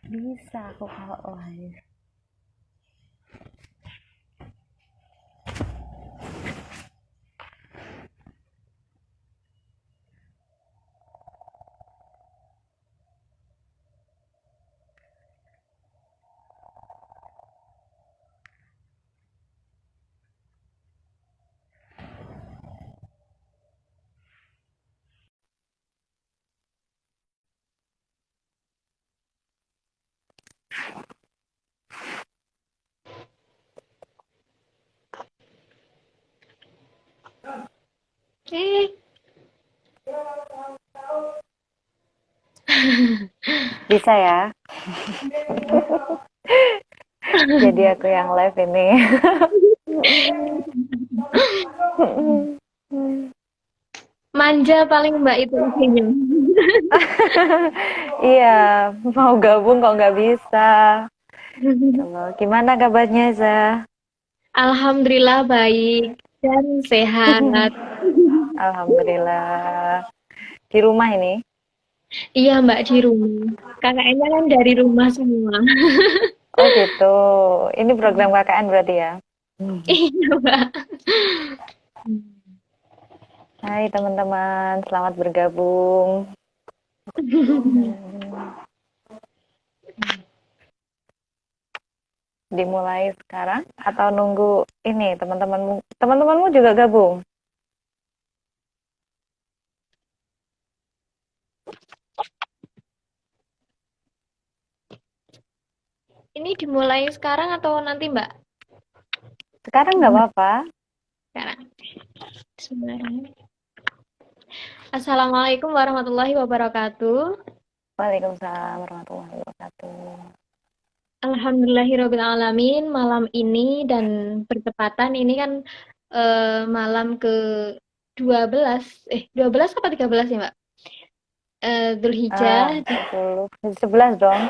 Bisa aku kalau live. Eh, Bisa ya? Jadi aku yang live ini. manja paling Mbak itu isinya. Iya, mau gabung kok nggak bisa. Kalau gimana kabarnya, Za? Alhamdulillah baik dan sehat. Alhamdulillah. Di rumah ini? Iya Mbak di rumah. KKN-nya kan dari rumah semua. Oh gitu. Ini program KKN berarti ya? Iya Mbak. Hai teman-teman, selamat bergabung. Dimulai sekarang atau nunggu ini teman-temanmu juga gabung? Ini dimulai sekarang atau nanti Mbak? Sekarang nggak apa-apa. Sekarang. Bismillahirrahmanirrahim. Assalamualaikum warahmatullahi wabarakatuh. Waalaikumsalam warahmatullahi wabarakatuh. Alhamdulillahirrabbilalamin, malam ini dan bertepatan ini kan malam ke 12, 12 apa 13 ya Mbak? Dzulhijjah 10, 11 dong.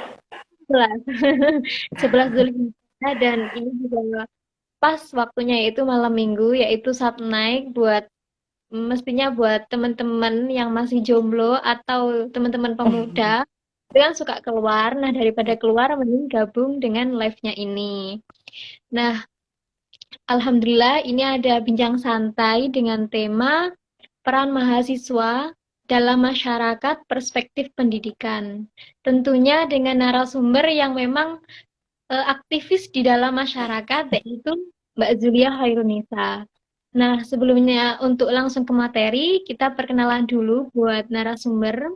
11. 11 Dzulhijjah dan ini juga pas waktunya yaitu malam minggu yaitu Sabtu naik buat mestinya buat teman-teman yang masih jomblo atau teman-teman pemuda itu kan suka keluar. Nah, daripada keluar mending gabung dengan live-nya ini. Nah, Alhamdulillah, ini ada bincang santai dengan tema peran mahasiswa dalam masyarakat perspektif pendidikan. Tentunya dengan narasumber yang memang aktivis di dalam masyarakat, yaitu Mbak Zulia Khairunisa. Nah, sebelumnya untuk langsung ke materi, kita perkenalan dulu buat narasumber.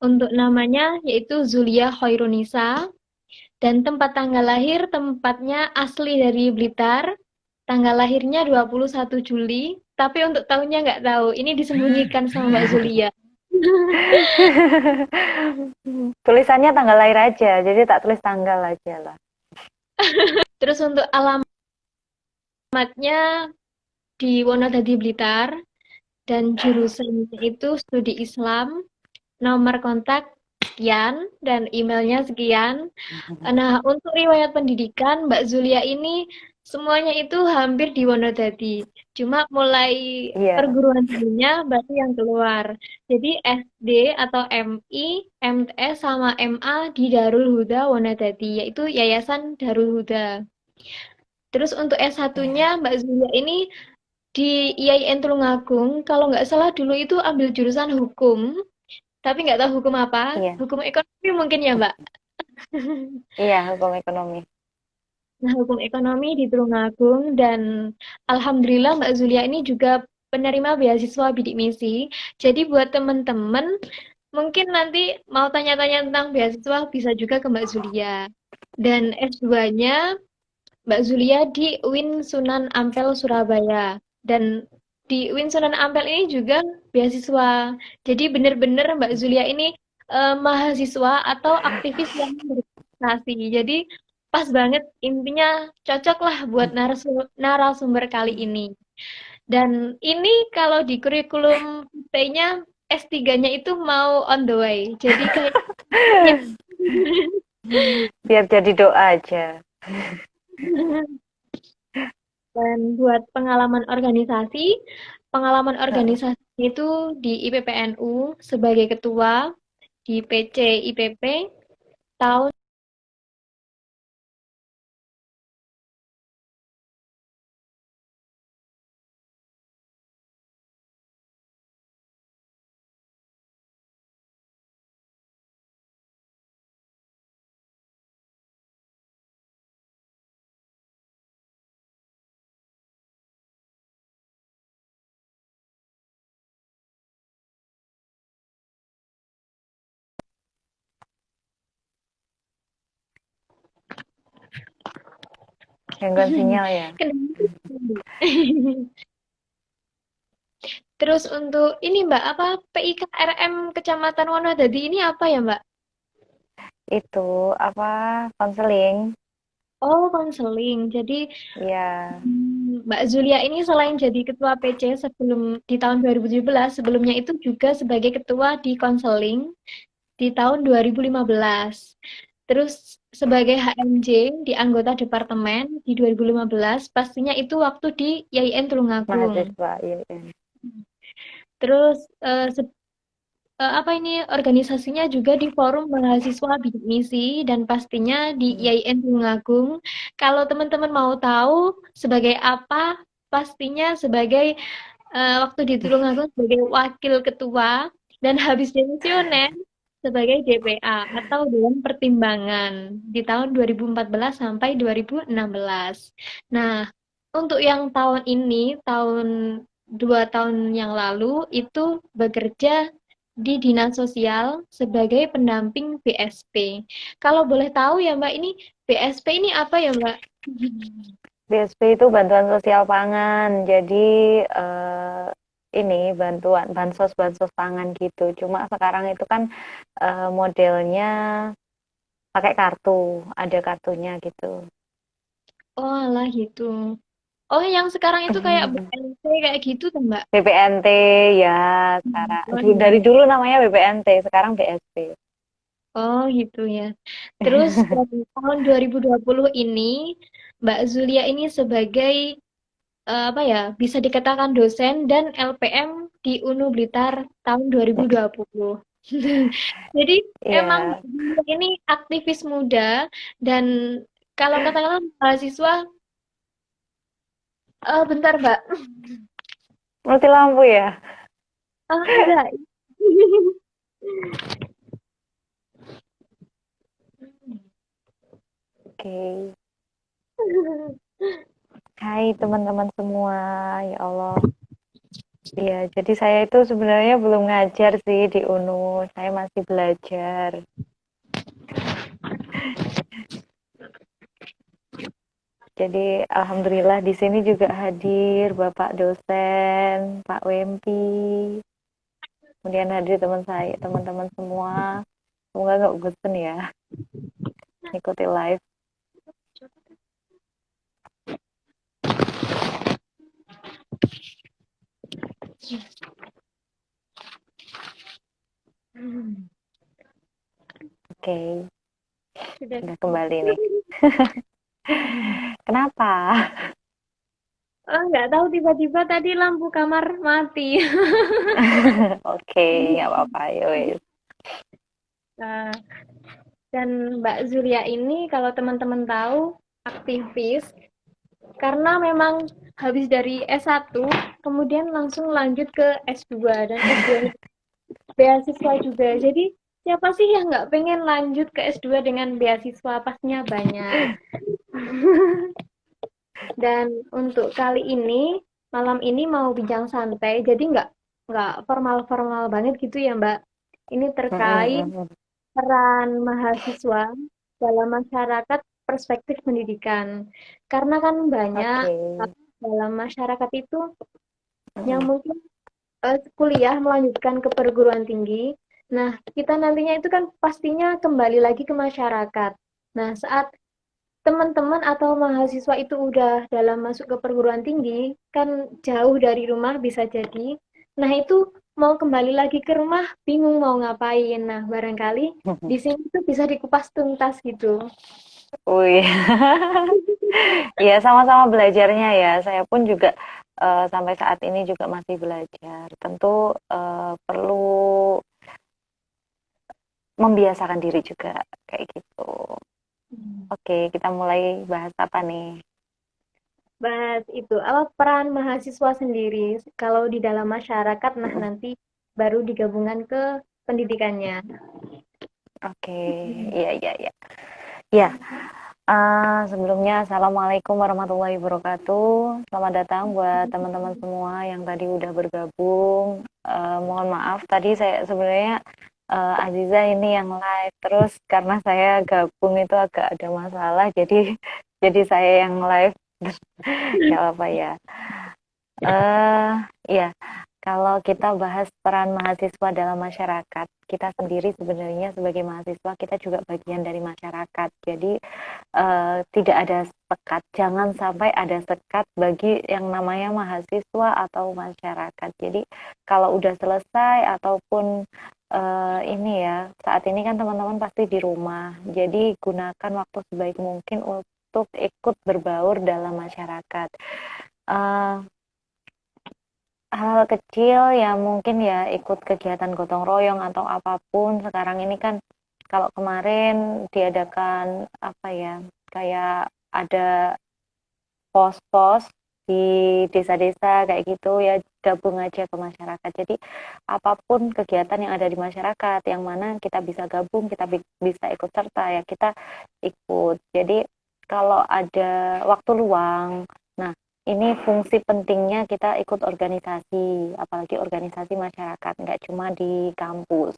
Untuk namanya yaitu Zulia Khairunisa. Dan tempat tanggal lahir, tempatnya asli dari Blitar. Tanggal lahirnya 21 Juli, tapi untuk tahunnya nggak tahu. Ini disembunyikan sama Mbak Zulia. Tulisannya tanggal lahir aja, jadi tak tulis tanggal aja lah. Terus untuk alamatnya di Wonodadi Blitar dan jurusannya itu studi Islam, nomor kontak sekian dan emailnya sekian. Nah, untuk riwayat pendidikan Mbak Zulia ini semuanya itu hampir di Wonodadi. Cuma mulai Iya. perguruan tingginya baru yang keluar. Jadi SD atau MI, MTS sama MA di Darul Huda Wonodadi, yaitu Yayasan Darul Huda. Terus untuk S1-nya Mbak Zulia ini di IAIN Tulungagung, kalau nggak salah dulu itu ambil jurusan hukum, tapi nggak tahu hukum apa. Iya. Hukum ekonomi mungkin ya, Mbak. Iya, hukum ekonomi. Nah, hukum ekonomi di Tulungagung dan alhamdulillah Mbak Zulia ini juga penerima beasiswa bidik misi. Jadi buat teman-teman mungkin nanti mau tanya-tanya tentang beasiswa bisa juga ke Mbak Zulia. Dan S2-nya Mbak Zulia di UIN Sunan Ampel Surabaya. Dan di UIN Sunan Ampel ini juga beasiswa. Jadi benar-benar Mbak Zulia ini mahasiswa atau aktivis yang berprestasi. Jadi pas banget intinya cocok lah buat narasumber kali ini. Dan ini kalau di kurikulum vitae-nya S3-nya itu mau on the way. Jadi kayak Biar jadi doa aja. dan buat pengalaman Heeh. organisasi itu di IPPNU sebagai ketua di PC IPP tahun Gangguan sinyal ya. Kendala. Terus untuk ini Mbak, apa PIKRM Kecamatan Wonodadi ini apa ya Mbak? Itu apa konseling? Oh, konseling. Jadi Ya, Mbak Zulia ini selain jadi ketua PC di tahun 2017, sebelumnya itu juga sebagai ketua di konseling di tahun 2015. Terus sebagai HMJ di anggota departemen di 2015, pastinya itu waktu di YIN Tulungagung. mahasiswa. Iya, iya. Terus apa ini organisasinya juga di Forum Mahasiswa Bidik Misi dan pastinya di Hmm. IAIN Tulungagung. Kalau teman-teman mau tahu sebagai apa, pastinya sebagai waktu di Tulungagung sebagai wakil ketua dan habis demisioner sebagai DPA atau Dewan Pertimbangan di tahun 2014 sampai 2016. Nah, untuk yang tahun ini, 2 tahun yang lalu itu bekerja di Dinas Sosial sebagai pendamping BSP. Kalau boleh tahu ya Mbak, ini BSP ini apa ya Mbak? BSP itu bantuan sosial pangan. Jadi ini bantuan bansos pangan gitu. Cuma sekarang itu kan modelnya pakai kartu, ada kartunya gitu. Oh alah gitu. Oh yang sekarang itu kayak BNT kayak gitu tuh Mbak? BPNT ya sekarang Oh iya. dari dulu namanya BPNT, sekarang BSP. Oh gitu ya. Terus dari tahun 2020 ini Mbak Zulia ini sebagai apa ya, bisa dikatakan dosen dan LPM di UNU Blitar tahun 2020. Jadi emang Iya, ini aktivis muda dan kalau katakanlah mahasiswa, bentar Mbak, mati lampu ya. enggak. Oke. Hai teman-teman semua, ya Allah. Iya, jadi saya itu sebenarnya belum ngajar sih di UNU, saya masih belajar. Jadi alhamdulillah di sini juga hadir Bapak dosen, Pak Wempi. Kemudian hadir teman saya, teman-teman semua. Semoga nggak bosan ya ikuti live. Oke, Sudah. udah kembali nih. Kenapa? Nggak tahu tiba-tiba tadi lampu kamar mati. Oke, nggak apa-apa ya wes. Nah, dan Mbak Zulia ini kalau teman-teman tahu aktivis karena memang habis dari S1 kemudian langsung lanjut ke S2 dan S2 beasiswa juga. Jadi siapa sih yang nggak pengen lanjut ke S2 dengan beasiswa? Pastinya banyak. Dan untuk kali ini malam ini mau bincang santai, jadi nggak formal-formal banget gitu ya Mbak. Ini terkait peran mahasiswa dalam masyarakat perspektif pendidikan. Karena kan banyak Oke. dalam masyarakat itu yang mungkin kuliah melanjutkan ke perguruan tinggi. Nah, kita nantinya itu kan pastinya kembali lagi ke masyarakat. Nah, saat teman-teman atau mahasiswa itu udah dalam masuk ke perguruan tinggi, kan jauh dari rumah bisa jadi. Nah, itu mau kembali lagi ke rumah, bingung mau ngapain. Nah, barangkali di sini tuh bisa dikupas tuntas gitu. Wih, iya sama-sama belajarnya ya. Saya pun juga sampai saat ini juga masih belajar. Tentu perlu membiasakan diri juga kayak gitu. Oke, kita mulai bahas apa nih? Bahas itu, apa peran mahasiswa sendiri kalau di dalam masyarakat, nah nanti baru digabungkan ke pendidikannya. Oke, iya iya iya. Ya, sebelumnya Assalamualaikum warahmatullahi wabarakatuh. Selamat datang buat teman-teman semua yang tadi udah bergabung. Mohon maaf tadi saya sebenarnya Aziza ini yang live terus karena saya gabung itu agak ada masalah jadi Jadi saya yang live. Gak apa-apa ya. eh ya, kalau kita bahas peran mahasiswa dalam masyarakat, kita sendiri sebenarnya sebagai mahasiswa kita juga bagian dari masyarakat. Jadi tidak ada sekat, jangan sampai ada sekat bagi yang namanya mahasiswa atau masyarakat. Jadi kalau udah selesai ataupun ini ya, saat ini kan teman-teman pasti di rumah. Jadi gunakan waktu sebaik mungkin untuk ikut berbaur dalam masyarakat. Uh, Hal kecil ya mungkin ya ikut kegiatan gotong royong atau apapun. Sekarang ini kan kalau kemarin diadakan apa ya, kayak ada pos-pos di desa-desa kayak gitu ya, gabung aja ke masyarakat. Jadi apapun kegiatan yang ada di masyarakat yang mana kita bisa gabung, kita bisa ikut serta ya kita ikut. Jadi kalau ada waktu luang, nah ini fungsi pentingnya kita ikut organisasi, apalagi organisasi masyarakat, nggak cuma di kampus.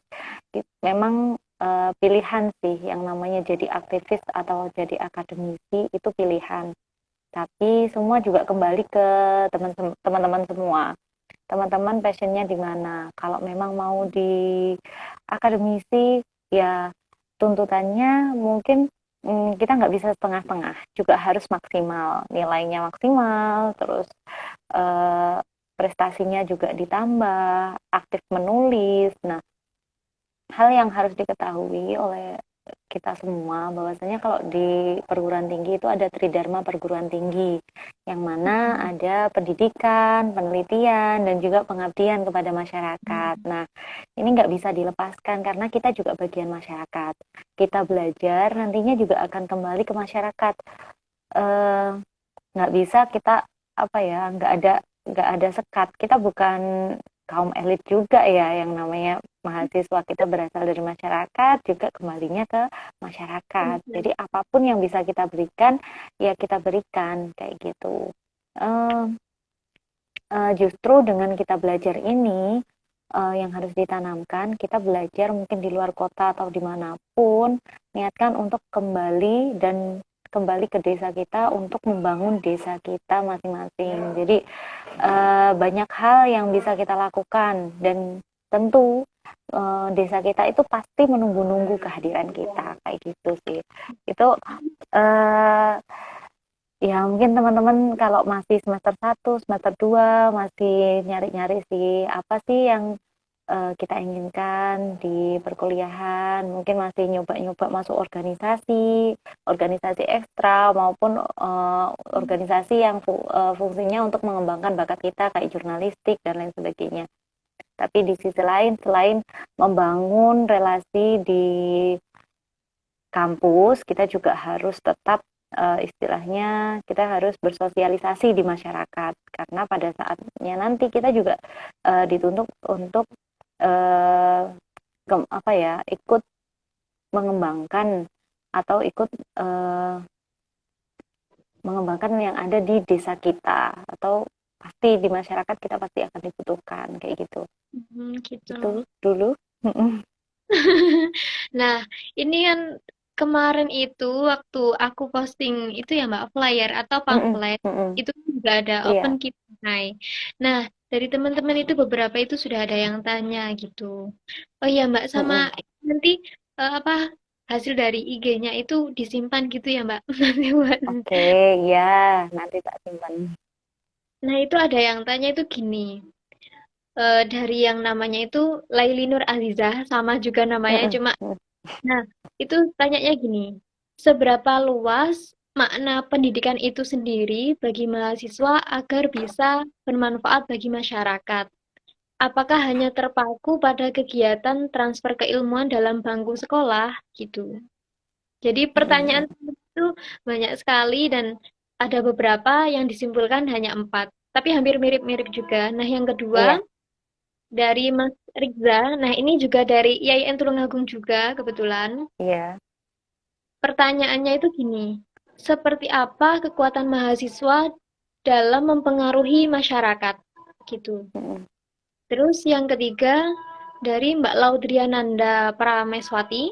Memang pilihan sih yang namanya jadi aktivis atau jadi akademisi itu pilihan. Tapi semua juga kembali ke teman-teman semua. Teman-teman passionnya di mana? Kalau memang mau di akademisi, ya tuntutannya mungkin kita nggak bisa setengah-setengah, juga harus maksimal, nilainya maksimal, terus eh, prestasinya juga ditambah, aktif menulis. Nah, hal yang harus diketahui oleh kita semua bahwasanya kalau di perguruan tinggi itu ada tridharma perguruan tinggi yang mana ada pendidikan, penelitian dan juga pengabdian kepada masyarakat. Nah, ini nggak bisa dilepaskan karena kita juga bagian masyarakat. Kita belajar nantinya juga akan kembali ke masyarakat. Eh, nggak bisa kita apa ya, nggak ada sekat. Kita bukan kaum elit juga ya, yang namanya mahasiswa kita berasal dari masyarakat juga kembalinya ke masyarakat. Jadi apapun yang bisa kita berikan ya kita berikan kayak gitu. uh, Justru dengan kita belajar ini yang harus ditanamkan, kita belajar mungkin di luar kota atau dimanapun, niatkan untuk kembali ke desa kita untuk membangun desa kita masing-masing. Jadi banyak hal yang bisa kita lakukan dan tentu desa kita itu pasti menunggu-nunggu kehadiran kita kayak gitu sih. Itu uh, ya mungkin teman-teman kalau masih semester 1, semester 2 masih nyari-nyari sih apa sih yang kita inginkan di perkuliahan, mungkin masih nyoba-nyoba masuk organisasi ekstra maupun organisasi yang fungsinya untuk mengembangkan bakat kita kayak jurnalistik dan lain sebagainya. Tapi di sisi lain, selain membangun relasi di kampus, kita juga harus tetap istilahnya kita harus bersosialisasi di masyarakat karena pada saatnya nanti kita juga dituntut untuk apa ya, ikut mengembangkan atau ikut mengembangkan yang ada di desa kita atau pasti di masyarakat kita pasti akan dibutuhkan kayak gitu. Gitu. Itu dulu. Nah, ini kan kemarin itu waktu aku posting itu ya Mbak, flyer atau pamflet itu juga ada open Iya. Q&A. Nah, dari teman-teman itu beberapa itu sudah ada yang tanya gitu. Oh iya Mbak, sama nanti apa hasil dari IG-nya itu disimpan gitu ya Mbak? Nanti buat. Oke, ya, nanti tak simpan. Nah, itu ada yang tanya itu gini. Dari yang namanya itu Laili Nur Azizah sama juga namanya cuma. Nah, itu tanyanya gini, seberapa luas makna pendidikan itu sendiri bagi mahasiswa agar bisa bermanfaat bagi masyarakat? Apakah hanya terpaku pada kegiatan transfer keilmuan dalam bangku sekolah gitu? Jadi pertanyaan itu banyak sekali dan ada beberapa yang disimpulkan hanya 4, tapi hampir mirip-mirip juga. Nah, yang kedua Iya, dari Mas Rizza, nah ini juga dari IAIN Tulungagung juga kebetulan. iya. Pertanyaannya itu gini, seperti apa kekuatan mahasiswa dalam mempengaruhi masyarakat? Gitu. Terus yang ketiga, dari Mbak Laudriananda Prameswati,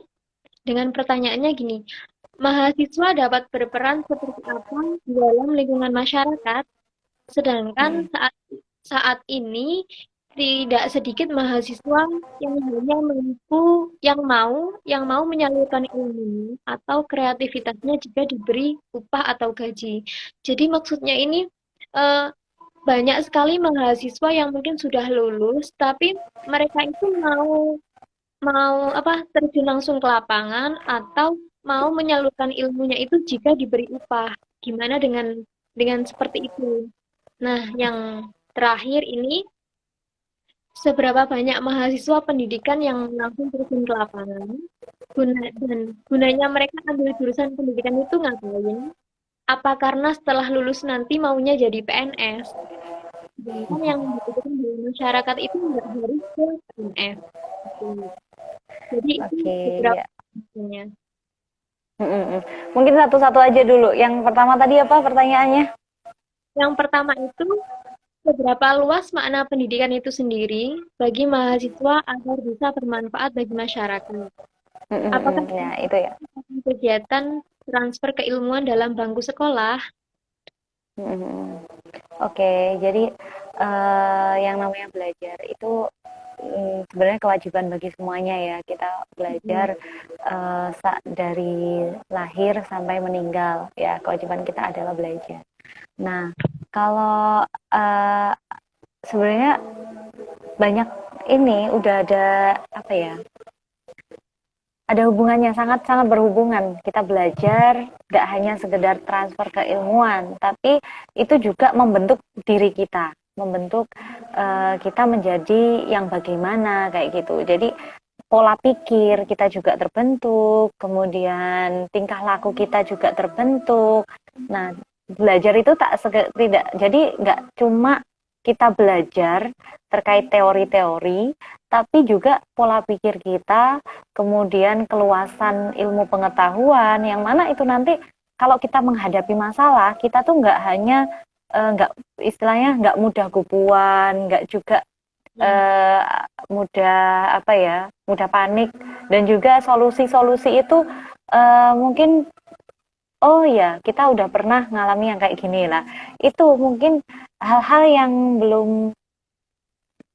dengan pertanyaannya gini, mahasiswa dapat berperan seperti apa di dalam lingkungan masyarakat. Sedangkan Mm-mm. saat ini tidak sedikit mahasiswa yang hanya mampu yang mau menyalurkan ilmu atau kreativitasnya jika diberi upah atau gaji. Jadi maksudnya ini eh, banyak sekali mahasiswa yang mungkin sudah lulus, tapi mereka itu mau mau apa terjun langsung ke lapangan atau mau menyalurkan ilmunya itu jika diberi upah. Gimana dengan seperti itu? Nah, yang terakhir ini, seberapa banyak mahasiswa pendidikan yang langsung terjun ke lapangan? Dan gunanya mereka ambil jurusan pendidikan itu ngapain? Apa karena setelah lulus nanti maunya jadi PNS? Sedangkan yang dibutuhkan di masyarakat itu nggak harus ke PNS. Gitu. Jadi itu Oke, beberapa ya. contohnya. Mm-mm. Mungkin satu-satu aja dulu. Yang pertama tadi apa pertanyaannya? Yang pertama itu, seberapa luas makna pendidikan itu sendiri bagi mahasiswa agar bisa bermanfaat bagi masyarakat? Apakah Mm-mm. Ya, itu ya. kegiatan transfer keilmuan dalam bangku sekolah? Mm-mm. Oke, jadi yang namanya belajar itu sebenarnya kewajiban bagi semuanya ya. Kita Hmm. belajar dari lahir sampai meninggal ya. Kewajiban kita adalah belajar. Nah, kalau sebenarnya banyak ini udah ada apa ya? Ada hubungannya, sangat-sangat berhubungan. Kita belajar gak hanya sekedar transfer keilmuan, tapi itu juga membentuk diri kita, membentuk kita menjadi yang bagaimana kayak gitu. Jadi pola pikir kita juga terbentuk, kemudian tingkah laku kita juga terbentuk. Nah, belajar itu tidak, jadi nggak cuma kita belajar terkait teori-teori, tapi juga pola pikir kita, kemudian keluasan ilmu pengetahuan, yang mana itu nanti kalau kita menghadapi masalah, kita tuh nggak hanya nggak istilahnya nggak mudah gupuan, nggak juga Hmm. eh, mudah apa ya, mudah panik, dan juga solusi-solusi itu mungkin oh ya kita udah pernah ngalami yang kayak gini lah. Itu mungkin hal-hal yang belum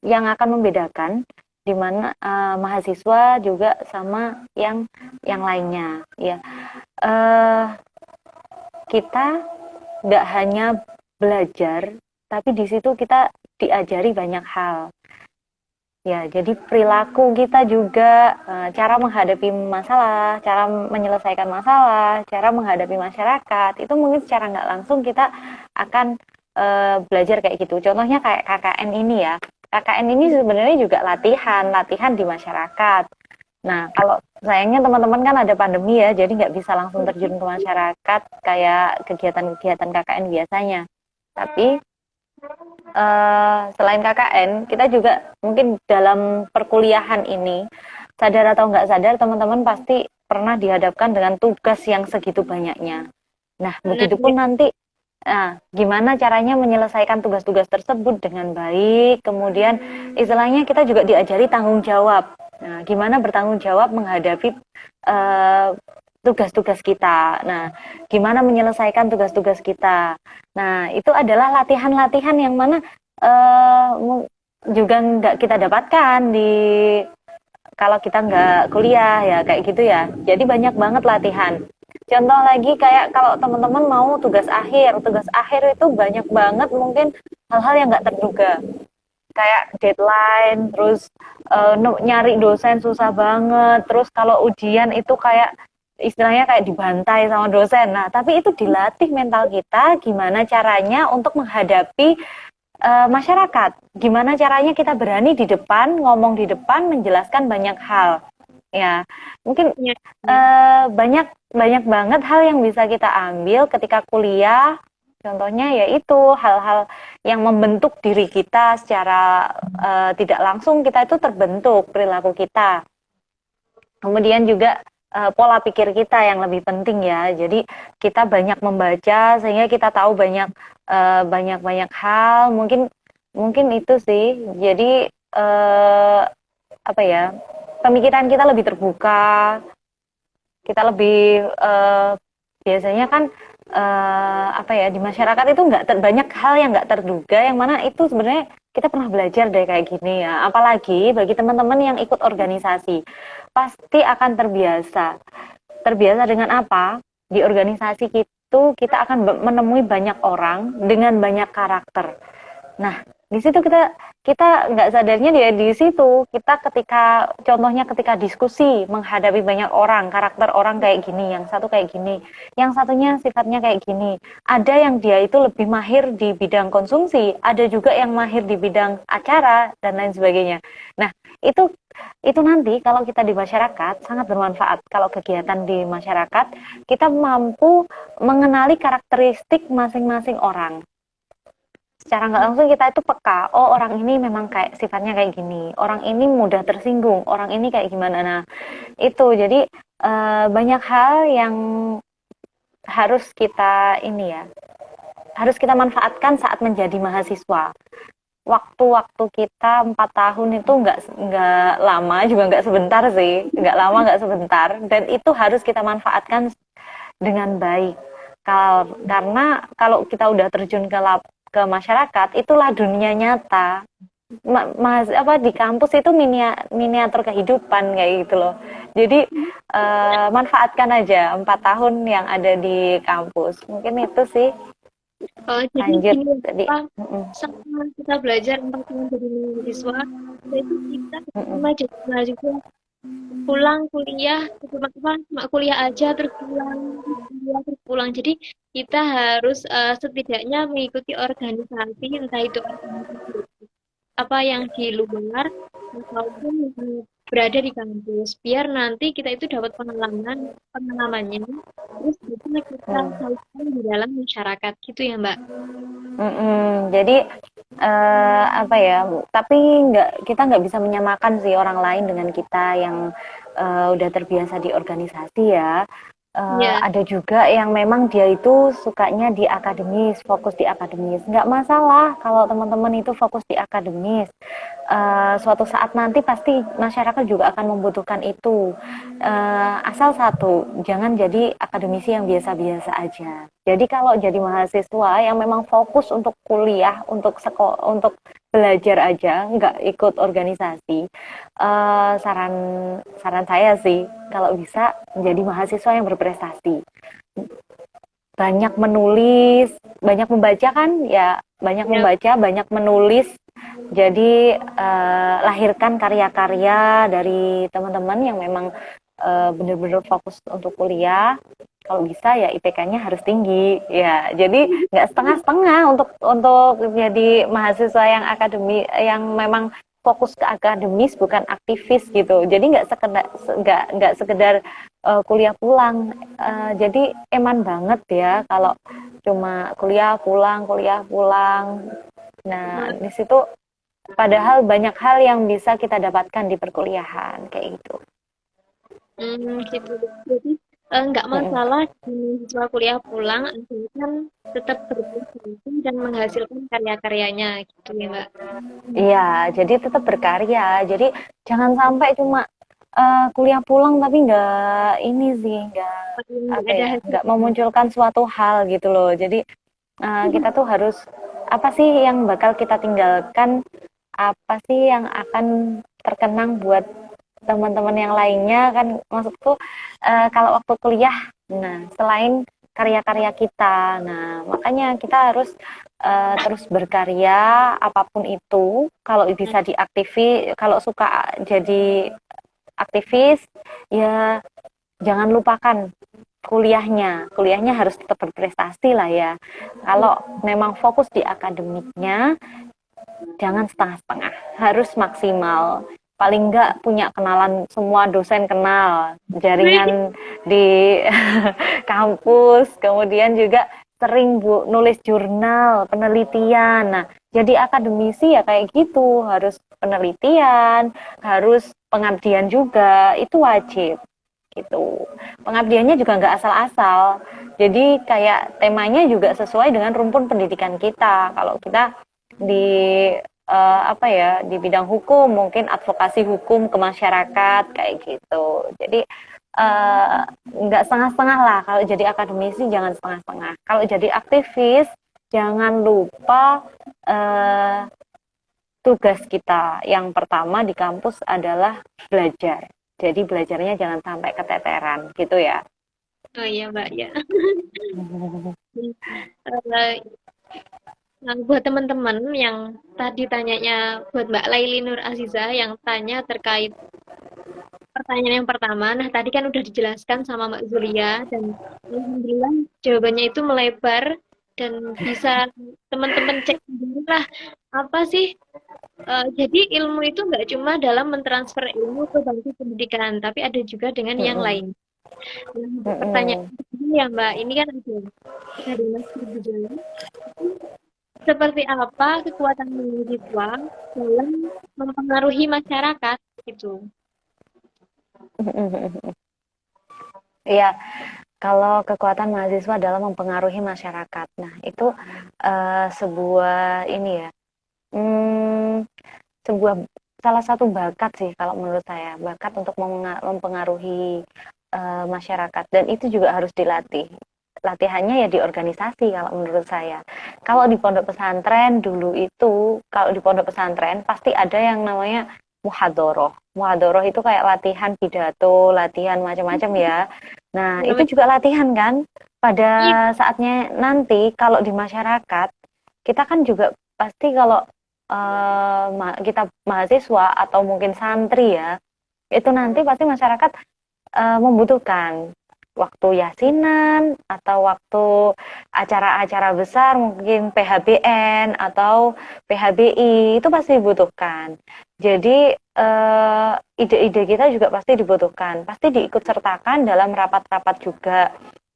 yang akan membedakan di mana mahasiswa juga sama yang lainnya ya. Eh, kita nggak hanya belajar, tapi di situ kita diajari banyak hal. Ya, jadi perilaku kita juga, cara menghadapi masalah, cara menyelesaikan masalah, cara menghadapi masyarakat, itu mungkin secara nggak langsung kita akan belajar kayak gitu. Contohnya kayak KKN ini ya. KKN ini sebenarnya juga latihan, latihan di masyarakat. Nah, kalau sayangnya teman-teman kan ada pandemi ya, jadi nggak bisa langsung terjun ke masyarakat kayak kegiatan-kegiatan KKN biasanya. Tapi selain KKN, kita juga mungkin dalam perkuliahan ini, sadar atau nggak sadar, teman-teman pasti pernah dihadapkan dengan tugas yang segitu banyaknya. Nah, Nah, begitupun nanti, gimana caranya menyelesaikan tugas-tugas tersebut dengan baik, kemudian istilahnya kita juga diajari tanggung jawab. Nah, gimana bertanggung jawab menghadapi eh, tugas-tugas kita. Nah, gimana menyelesaikan tugas-tugas kita. Nah, itu adalah latihan-latihan yang mana eh, juga nggak kita dapatkan di kalau kita nggak kuliah ya kayak gitu ya. Jadi banyak banget latihan. Contoh lagi kayak kalau teman-teman mau tugas akhir itu banyak banget mungkin hal-hal yang nggak terduga. Kayak deadline, terus nyari dosen susah banget, terus kalau ujian itu kayak istilahnya kayak dibantai sama dosen. Nah, tapi itu dilatih mental kita gimana caranya untuk menghadapi masyarakat. Gimana caranya kita berani di depan, ngomong di depan, menjelaskan banyak hal. Ya, mungkin ya, ya. banyak banyak banget hal yang bisa kita ambil ketika kuliah. Contohnya yaitu hal-hal yang membentuk diri kita secara tidak langsung kita itu terbentuk perilaku kita. Kemudian juga pola pikir kita yang lebih penting ya. Jadi kita banyak membaca sehingga kita tahu banyak hal. Mungkin mungkin itu sih. Jadi apa ya? Pemikiran kita lebih terbuka. kita lebih biasanya kan apa ya, di masyarakat itu nggak banyak hal yang nggak terduga, yang mana itu sebenarnya kita pernah belajar deh kayak gini ya. Apalagi bagi teman-teman yang ikut organisasi, pasti akan terbiasa. Terbiasa dengan apa? Di organisasi itu kita akan menemui banyak orang dengan banyak karakter. Nah, di situ kita kita nggak sadarnya dia di situ kita ketika contohnya ketika diskusi menghadapi banyak orang, karakter orang kayak gini, yang satu kayak gini, yang satunya sifatnya kayak gini. Ada yang dia itu lebih mahir di bidang konsumsi, ada juga yang mahir di bidang acara dan lain sebagainya. Nah, itu nanti kalau kita di masyarakat sangat bermanfaat. Kalau kegiatan di masyarakat, kita mampu mengenali karakteristik masing-masing orang. Secara nggak langsung kita itu peka, oh orang ini memang kayak sifatnya kayak gini, orang ini mudah tersinggung, orang ini kayak gimana. Nah, itu jadi banyak hal yang harus kita ini ya, harus kita manfaatkan saat menjadi mahasiswa. Waktu-waktu kita 4 tahun itu nggak lama juga nggak sebentar sih, nggak lama nggak sebentar, dan itu harus kita manfaatkan dengan baik. Karena kalau kita udah terjun ke masyarakat, itulah dunia nyata. Apa di kampus itu miniatur kehidupan kayak gitu loh. Jadi manfaatkan aja 4 tahun yang ada di kampus. Mungkin itu sih. Jadi Lanjut gini, tadi. Pak, sama kita belajar tentang jadi mahasiswa, itu kita cuma jadi mahasiswa pulang kuliah, cuma kuliah aja terus pulang, kuliah terus pulang. Jadi kita harus setidaknya mengikuti organisasi, entah itu organisasi apa yang di luar ataupun yang berada di kampus, biar nanti kita itu dapat pengalamannya, terus bisa kita Hmm. salurkan di dalam masyarakat gitu ya Mbak. Jadi apa ya? Tapi kita nggak bisa menyamakan sih orang lain dengan kita yang udah terbiasa di organisasi ya. Ya, Ada juga yang memang dia itu sukanya di akademis, fokus di akademis. Nggak masalah kalau teman-teman itu fokus di akademis. Suatu saat nanti pasti masyarakat juga akan membutuhkan itu. Asal satu, jangan jadi akademisi yang biasa-biasa aja. Jadi kalau jadi mahasiswa yang memang fokus untuk kuliah, untuk sekolah, untuk belajar aja, nggak ikut organisasi, saran saran saya sih, kalau bisa menjadi mahasiswa yang berprestasi. Banyak menulis, banyak membaca kan, ya banyak ya, membaca, banyak menulis. Jadi lahirkan karya-karya dari teman-teman yang memang benar-benar fokus untuk kuliah. Kalau bisa ya IPK-nya harus tinggi ya. Jadi nggak setengah-setengah untuk jadi mahasiswa yang akademi, yang memang fokus ke akademis bukan aktivis gitu. Jadi nggak sekedar kuliah pulang. Jadi eman banget ya kalau cuma kuliah pulang. Nah, di situ padahal banyak hal yang bisa kita dapatkan di perkuliahan kayak gitu. gitu. Jadi nggak masalah di mahasiswa kuliah pulang, asalkan tetap berprestasi dan menghasilkan karya-karyanya gitu ya Mbak. Iya, jadi tetap berkarya. Jadi jangan sampai cuma kuliah pulang tapi nggak ini sih, nggak Nggak apa ada ya, nggak hasilnya. memunculkan suatu hal gitu loh. Jadi kita tuh harus apa sih yang bakal kita tinggalkan, apa sih yang akan terkenang buat teman-teman yang lainnya kan, maksudku kalau waktu kuliah, nah selain karya-karya kita, nah makanya kita harus terus berkarya apapun itu. Kalau bisa diaktifi, kalau suka jadi aktivis ya jangan lupakan kuliahnya harus tetap berprestasi lah ya. Kalau memang fokus di akademiknya, jangan setengah-setengah, harus maksimal. Paling enggak punya kenalan, semua dosen kenal, jaringan di kampus, kemudian juga sering nulis jurnal, penelitian. Nah, jadi akademisi ya kayak gitu, harus penelitian, harus pengabdian juga, itu wajib gitu. Pengabdiannya juga nggak asal-asal. Jadi kayak temanya juga sesuai dengan rumpun pendidikan kita. Kalau kita di apa ya, di bidang hukum mungkin advokasi hukum ke masyarakat kayak gitu. Jadi nggak setengah-setengah lah. Kalau jadi akademisi jangan setengah-setengah. Kalau jadi aktivis jangan lupa eh, tugas kita yang pertama di kampus adalah belajar. Jadi belajarnya jangan sampai keteteran gitu ya. Oh iya Mbak ya. Eh, Nah, buat teman-teman yang tadi tanyanya buat Mbak Laili Nur Aziza yang tanya terkait pertanyaan yang pertama, nah tadi kan udah dijelaskan sama Mbak Zulia dan alhamdulillah jawabannya itu melebar dan bisa teman-teman cek sendiri lah apa sih. Jadi ilmu itu nggak cuma dalam mentransfer ilmu ke bangku pendidikan, tapi ada juga dengan yang Mm-mm. lain. Nah, untuk pertanyaan Mm-mm. ini ya Mbak, ini kan ada dari Mas Gejala, seperti apa kekuatan mahasiswa dalam mempengaruhi masyarakat gitu. Iya, kalau kekuatan mahasiswa dalam mempengaruhi masyarakat. Nah, itu sebuah ini ya, hmm, sebuah salah satu bakat sih kalau menurut saya, bakat untuk mempengaruhi masyarakat dan itu juga harus dilatih. Latihannya ya di organisasi kalau menurut saya. Kalau di pondok pesantren dulu itu, kalau di pondok pesantren pasti ada yang namanya muhadoroh. Muhadoroh itu kayak latihan pidato, latihan macam-macam ya. Nah, itu Namanya juga latihan kan. Pada iya, saatnya nanti kalau di masyarakat, kita kan juga pasti kalau kita mahasiswa atau mungkin santri ya, itu nanti pasti masyarakat membutuhkan waktu yasinan atau waktu acara-acara besar mungkin PHBN atau PHBI itu pasti dibutuhkan. Jadi ide-ide kita juga pasti dibutuhkan, pasti diikut sertakan dalam rapat-rapat juga.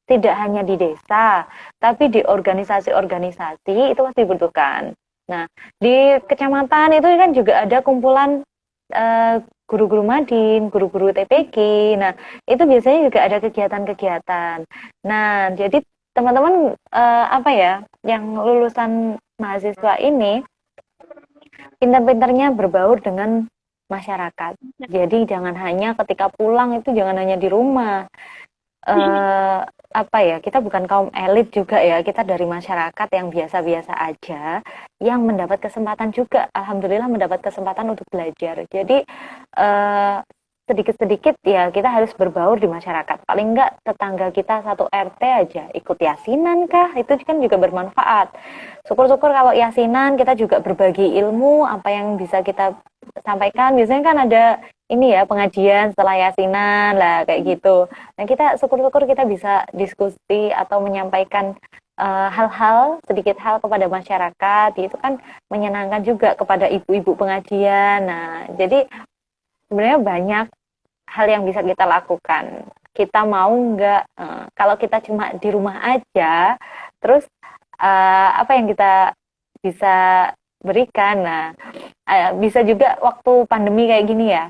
Tidak hanya di desa, tapi di organisasi-organisasi itu pasti dibutuhkan. Nah, di kecamatan itu kan juga ada kumpulan eh, guru-guru Madin, guru-guru TPG. Nah, itu biasanya juga ada kegiatan-kegiatan. Nah, jadi teman-teman apa ya, yang lulusan mahasiswa ini pintar-pintarnya berbaur dengan masyarakat. Jadi jangan hanya ketika pulang itu jangan hanya di rumah. eh, Apa ya, kita bukan kaum elit juga ya, kita dari masyarakat yang biasa-biasa aja yang mendapat kesempatan juga, alhamdulillah mendapat kesempatan untuk belajar. Jadi eh, sedikit-sedikit ya kita harus berbaur di masyarakat, paling enggak tetangga kita satu RT aja ikut yasinan kah, itu kan juga bermanfaat. Syukur-syukur kalau yasinan kita juga berbagi ilmu apa yang bisa kita sampaikan. Biasanya kan ada ini ya pengajian setelah yasinan lah kayak gitu. Nah, kita syukur-syukur kita bisa diskusi atau menyampaikan hal-hal, sedikit hal kepada masyarakat, itu kan menyenangkan juga kepada ibu-ibu pengajian. Nah, jadi sebenarnya banyak hal yang bisa kita lakukan. Kita mau nggak, kalau kita cuma di rumah aja, terus apa yang kita bisa berikan? Nah, bisa juga waktu pandemi kayak gini ya,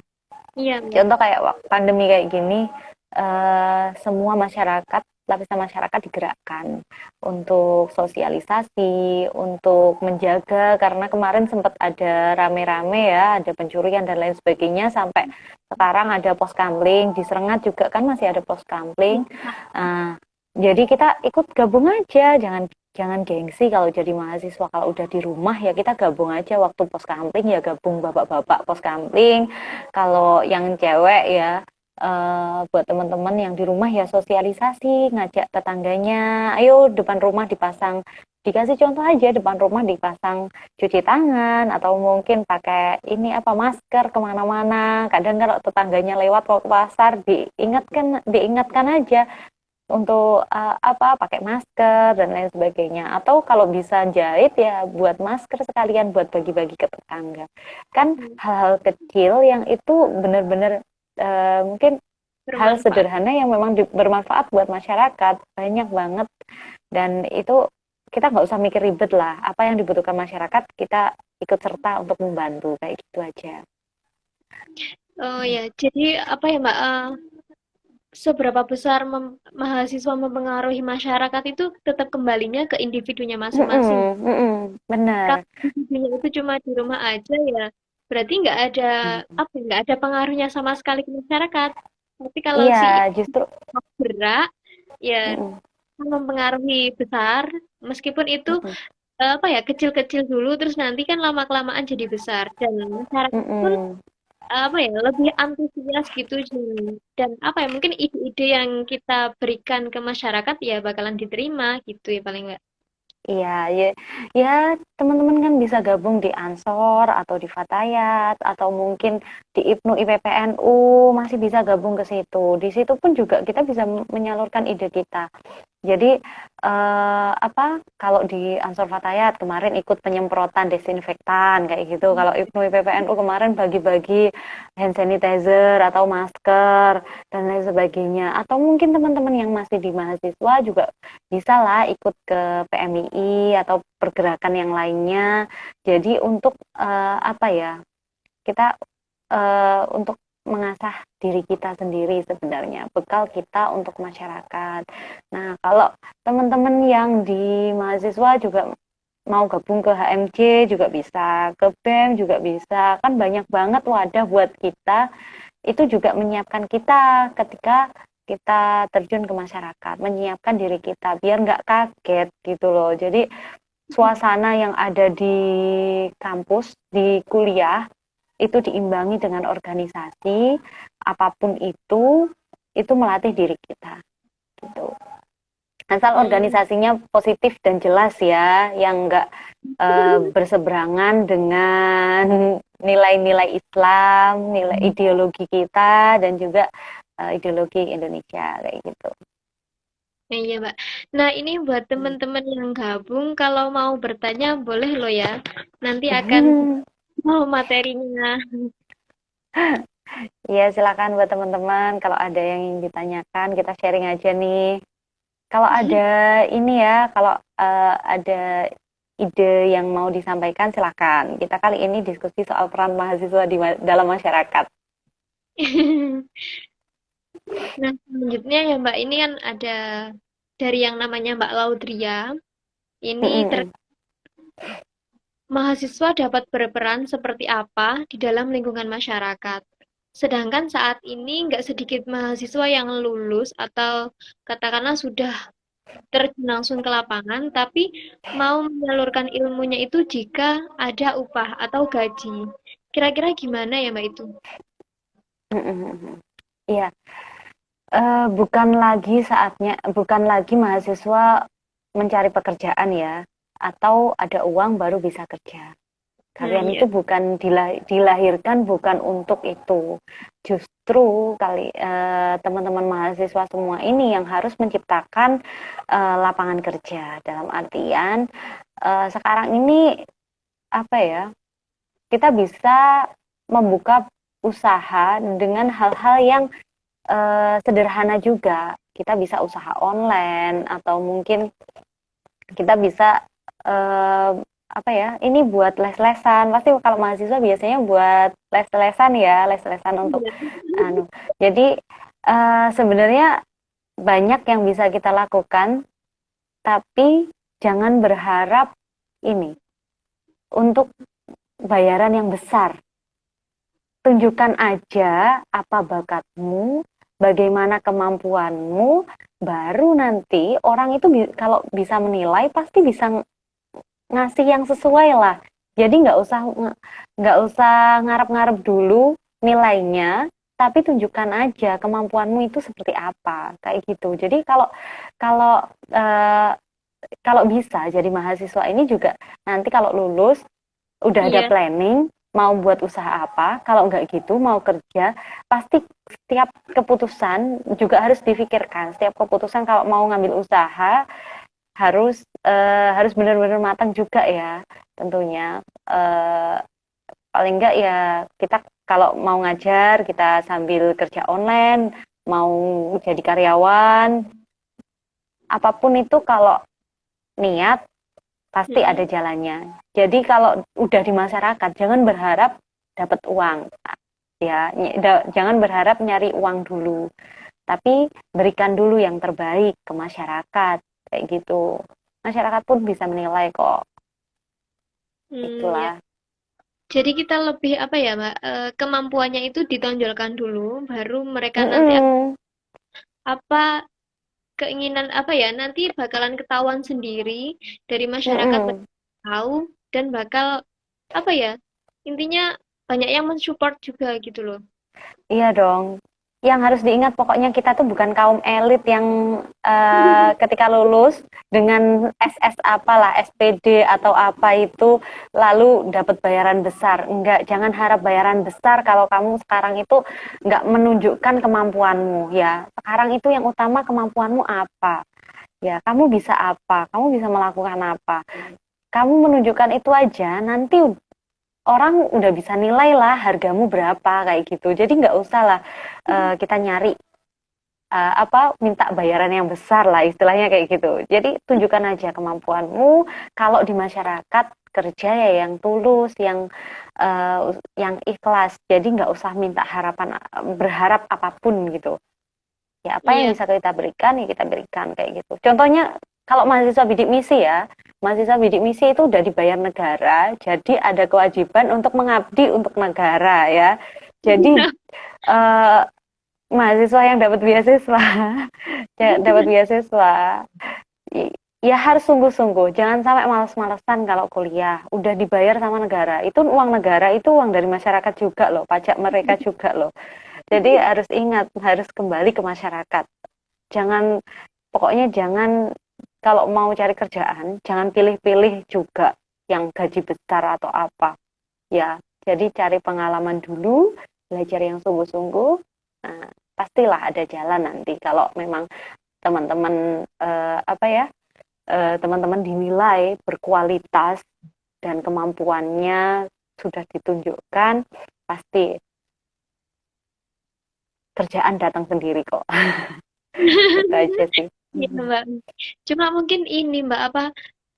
iya, Mbak. contoh kayak pandemi kayak gini, semua masyarakat, lapisan masyarakat digerakkan untuk sosialisasi, untuk menjaga, karena kemarin sempat ada rame-rame ya, ada pencurian dan lain sebagainya, sampai sekarang ada pos kamling, di Serengat juga kan masih ada pos kamling. Jadi kita ikut gabung aja, jangan jangan gengsi kalau jadi mahasiswa, kalau udah di rumah ya kita gabung aja waktu pos kamling ya gabung bapak-bapak pos kamling. Kalau yang cewek ya buat teman-teman yang di rumah ya sosialisasi, ngajak tetangganya, ayo depan rumah dipasang, dikasih contoh aja depan rumah dipasang cuci tangan atau mungkin pakai ini apa masker kemana-mana. Kadang kalau tetangganya lewat ke pasar diingatkan aja untuk apa pakai masker dan lain sebagainya, atau kalau bisa jahit ya buat masker sekalian buat bagi-bagi ke tetangga. Kan hal-hal kecil yang itu benar-benar mungkin hal Bermanfaat. sederhana yang memang bermanfaat buat masyarakat banyak banget, dan itu kita nggak usah mikir ribet lah, apa yang dibutuhkan masyarakat kita ikut serta untuk membantu kayak gitu aja. Oh ya, jadi apa ya Mbak? Seberapa besar mahasiswa mempengaruhi masyarakat itu tetap kembalinya ke individunya masing-masing. Mm-mm, mm-mm, benar. Kalau individunya itu cuma di rumah aja ya, berarti nggak ada apa, nggak ada pengaruhnya sama sekali ke masyarakat. Tapi kalau Iya, si justru mau gerak, ya mm-mm, mempengaruhi besar, meskipun itu mm-mm, apa ya kecil-kecil dulu, terus nanti kan lama-kelamaan jadi besar dan masyarakat pun mm-mm. apa ya lebih antusias gitu dan apa ya mungkin ide-ide yang kita berikan ke masyarakat ya bakalan diterima gitu ya paling enggak. Iya, ya, ya teman-teman kan bisa gabung di Ansor atau di Fatayat atau mungkin di IPNU IPPNU masih bisa gabung ke situ. Di situ pun juga kita bisa menyalurkan ide kita. Jadi apa kalau di Ansor Fatayat kemarin ikut penyemprotan desinfektan kayak gitu. Kalau IPNU IPPNU kemarin bagi-bagi hand sanitizer atau masker dan lain sebagainya. Atau mungkin teman-teman yang masih di mahasiswa juga bisa lah ikut ke PMII atau pergerakan yang lainnya. Jadi untuk apa ya? Kita untuk mengasah diri kita sendiri sebenarnya, bekal kita untuk masyarakat. Nah, kalau teman-teman yang di mahasiswa juga mau gabung ke HMJ juga bisa, ke BEM juga bisa, kan banyak banget wadah buat kita, itu juga menyiapkan kita ketika kita terjun ke masyarakat, menyiapkan diri kita biar nggak kaget gitu loh. Jadi suasana yang ada di kampus, di kuliah, itu diimbangi dengan organisasi, apapun itu melatih diri kita gitu. Asal Hmm. organisasinya positif dan jelas ya, yang enggak berseberangan dengan nilai-nilai Islam, nilai ideologi kita dan juga ideologi Indonesia kayak gitu. Iya, Mbak. Nah, ini buat teman-teman yang gabung, kalau mau bertanya boleh loh ya. Nanti akan mau materinya. Iya, silakan buat teman-teman kalau ada yang ingin ditanyakan, kita sharing aja nih. Kalau ada ini ya, kalau ada ide yang mau disampaikan silakan. Kita kali ini diskusi soal peran mahasiswa dalam masyarakat. Nah, selanjutnya ya Mbak, ini kan ada dari yang namanya Mbak Laudria. Ini Mm-mm. mahasiswa dapat berperan seperti apa di dalam lingkungan masyarakat. Sedangkan saat ini nggak sedikit mahasiswa yang lulus atau katakanlah sudah terjun langsung ke lapangan, tapi mau menyalurkan ilmunya itu jika ada upah atau gaji. Kira-kira gimana ya Mbak itu? Mm-mm. Iya, bukan lagi saatnya, bukan lagi mahasiswa mencari pekerjaan ya, atau ada uang baru bisa kerja. Nah, Kalian iya. itu bukan dilahirkan bukan untuk itu. Justru teman-teman mahasiswa semua ini yang harus menciptakan lapangan kerja. Dalam artian sekarang ini apa ya? Kita bisa membuka usaha dengan hal-hal yang sederhana juga. Kita bisa usaha online atau mungkin kita bisa eh, apa ya, ini buat les-lesan, pasti kalau mahasiswa biasanya buat les-lesan ya, les-lesan untuk Iya. anu, jadi sebenarnya banyak yang bisa kita lakukan, tapi jangan berharap ini untuk bayaran yang besar. Tunjukkan aja apa bakatmu, bagaimana kemampuanmu, baru nanti orang itu kalau bisa menilai pasti bisa ngasih yang sesuai lah. Jadi nggak usah ngarep-ngarep dulu nilainya, tapi tunjukkan aja kemampuanmu itu seperti apa, kayak gitu. Jadi kalau kalau eh, kalau bisa jadi mahasiswa ini juga nanti kalau lulus udah ada Iya. planning mau buat usaha apa, kalau nggak gitu mau kerja, pasti setiap keputusan juga harus difikirkan. Setiap keputusan kalau mau ngambil usaha harus benar-benar matang juga ya tentunya. Paling enggak ya kita kalau mau ngajar kita sambil kerja online, mau jadi karyawan, apapun itu kalau niat pasti ada Mm-mm. jalannya. Jadi kalau udah di masyarakat jangan berharap dapat uang ya, jangan berharap nyari uang dulu, tapi berikan dulu yang terbaik ke masyarakat kayak gitu. Masyarakat pun bisa menilai kok. Hmm, ya. Itulah. Jadi kita lebih apa ya, Mbak? Kemampuannya itu ditonjolkan dulu, baru mereka nanti Mm-mm. apa keinginan apa ya, nanti bakalan ketahuan sendiri dari masyarakat Mm-mm. banyak yang tahu dan bakal apa ya? Intinya banyak yang mensupport juga gitu loh. Iya dong. Yang harus diingat pokoknya kita tuh bukan kaum elit yang ketika lulus dengan SS apalah SPD atau apa itu lalu dapat bayaran besar. Enggak, jangan harap bayaran besar kalau kamu sekarang itu enggak menunjukkan kemampuanmu ya. Sekarang itu yang utama kemampuanmu apa? Ya, kamu bisa apa? Kamu bisa melakukan apa? Kamu menunjukkan itu aja, nanti orang udah bisa nilai lah hargamu berapa kayak gitu. Jadi nggak usah lah kita nyari apa minta bayaran yang besar lah istilahnya kayak gitu. Jadi tunjukkan aja kemampuanmu. Kalau di masyarakat kerja ya yang tulus, yang ikhlas. Jadi nggak usah minta harapan berharap apapun gitu. Ya apa yang Iya. bisa kita berikan ya kita berikan kayak gitu. Contohnya kalau mahasiswa bidik misi ya, mahasiswa bidik misi itu udah dibayar negara, jadi ada kewajiban untuk mengabdi untuk negara ya. Jadi eh, mahasiswa yang dapat beasiswa, dapat beasiswa, ya harus sungguh-sungguh. Jangan sampai malas-malesan kalau kuliah. Udah dibayar sama negara. Itu uang negara, itu uang dari masyarakat juga loh, pajak mereka juga loh. Jadi harus ingat, harus kembali ke masyarakat. Jangan, pokoknya jangan kalau mau cari kerjaan, jangan pilih-pilih juga yang gaji besar atau apa. Ya, jadi cari pengalaman dulu, belajar yang sungguh-sungguh. Nah, pastilah ada jalan nanti kalau memang teman-teman apa ya, teman-teman dinilai berkualitas dan kemampuannya sudah ditunjukkan, pasti kerjaan datang sendiri kok. Itu aja sih. Iya, Mbak. Cuma mungkin ini, Mbak, apa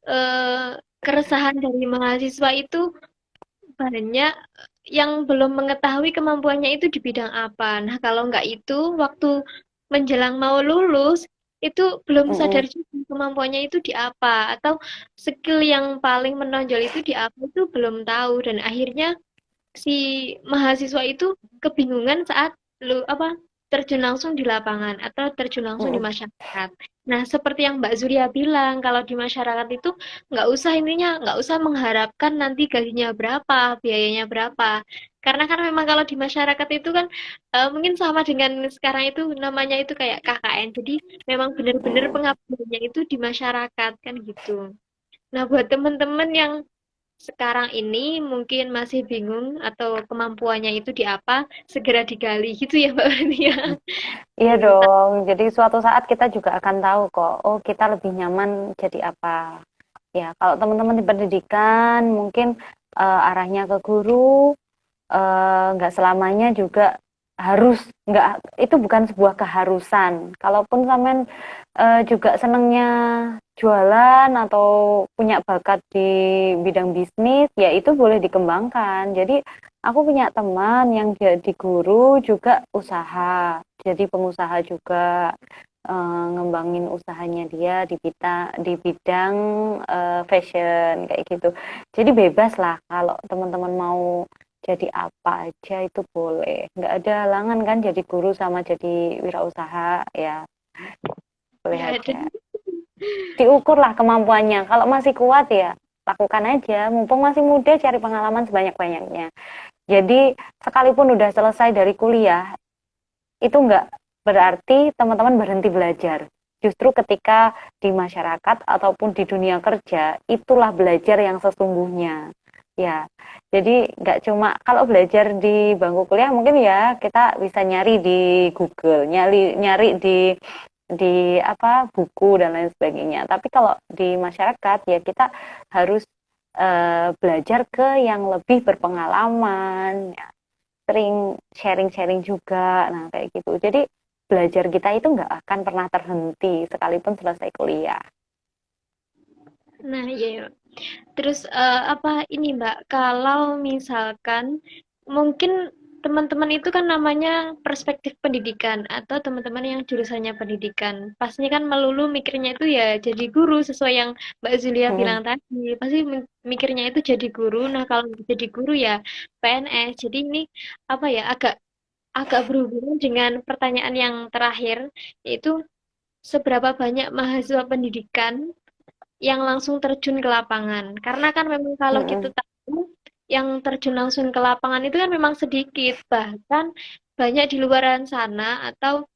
eh, keresahan dari mahasiswa itu banyak yang belum mengetahui kemampuannya itu di bidang apa. Nah, kalau nggak itu, waktu menjelang mau lulus, itu belum sadar Mm-mm. juga kemampuannya itu di apa. Atau skill yang paling menonjol itu di apa, itu belum tahu. Dan akhirnya si mahasiswa itu kebingungan saat lu apa terjun langsung di lapangan atau terjun langsung di Mm-mm. masyarakat. Nah, seperti yang Mbak Zulia bilang, kalau di masyarakat itu nggak usah intinya nggak usah mengharapkan nanti gajinya berapa, biayanya berapa. Karena kan memang kalau di masyarakat itu kan mungkin sama dengan sekarang itu namanya itu kayak KKN. Jadi memang benar-benar Mm-mm. pengabdiannya itu di masyarakat kan gitu. Nah, buat teman-teman yang sekarang ini mungkin masih bingung atau kemampuannya itu di apa, segera digali gitu ya Mbak Berarti ya. Iya Hmm, dong, jadi suatu saat kita juga akan tahu kok, oh kita lebih nyaman jadi apa. Ya, kalau teman-teman di pendidikan mungkin arahnya ke guru, nggak selamanya juga harus, nggak, itu bukan sebuah keharusan. Kalaupun sampean juga senangnya jualan atau punya bakat di bidang bisnis, ya itu boleh dikembangkan. Jadi aku punya teman yang jadi guru juga usaha, jadi pengusaha juga ngembangin usahanya dia di bidang fashion kayak gitu. Jadi bebas lah kalau teman-teman mau jadi apa aja itu boleh. Nggak ada halangan kan jadi guru sama jadi wirausaha ya boleh nggak ada. aja. Diukurlah kemampuannya. Kalau masih kuat ya lakukan aja. Mumpung masih muda cari pengalaman sebanyak-banyaknya. Jadi sekalipun udah selesai dari kuliah itu nggak berarti teman-teman berhenti belajar. Justru ketika di masyarakat ataupun di dunia kerja, itulah belajar yang sesungguhnya. Ya, jadi nggak cuma kalau belajar di bangku kuliah mungkin ya kita bisa nyari di Google, nyari nyari di apa buku dan lain sebagainya. Tapi kalau di masyarakat ya kita harus belajar ke yang lebih berpengalaman, ya, sering sharing-sharing juga, nah kayak gitu. Jadi belajar kita itu nggak akan pernah terhenti sekalipun selesai kuliah. Nah, iya. Ya. Terus apa ini Mbak, kalau misalkan mungkin teman-teman itu kan namanya perspektif pendidikan atau teman-teman yang jurusannya pendidikan. Pastinya kan melulu mikirnya itu ya jadi guru sesuai yang Mbak Zulia Mm-mm. bilang tadi. Pasti mikirnya itu jadi guru. Nah, kalau nggak jadi guru ya PNS. Jadi ini apa ya agak agak berhubungan dengan pertanyaan yang terakhir, yaitu seberapa banyak mahasiswa pendidikan yang langsung terjun ke lapangan. Karena kan memang kalau kita Mm-mm. tahu yang terjun langsung ke lapangan itu kan memang sedikit, bahkan banyak di luaran sana atau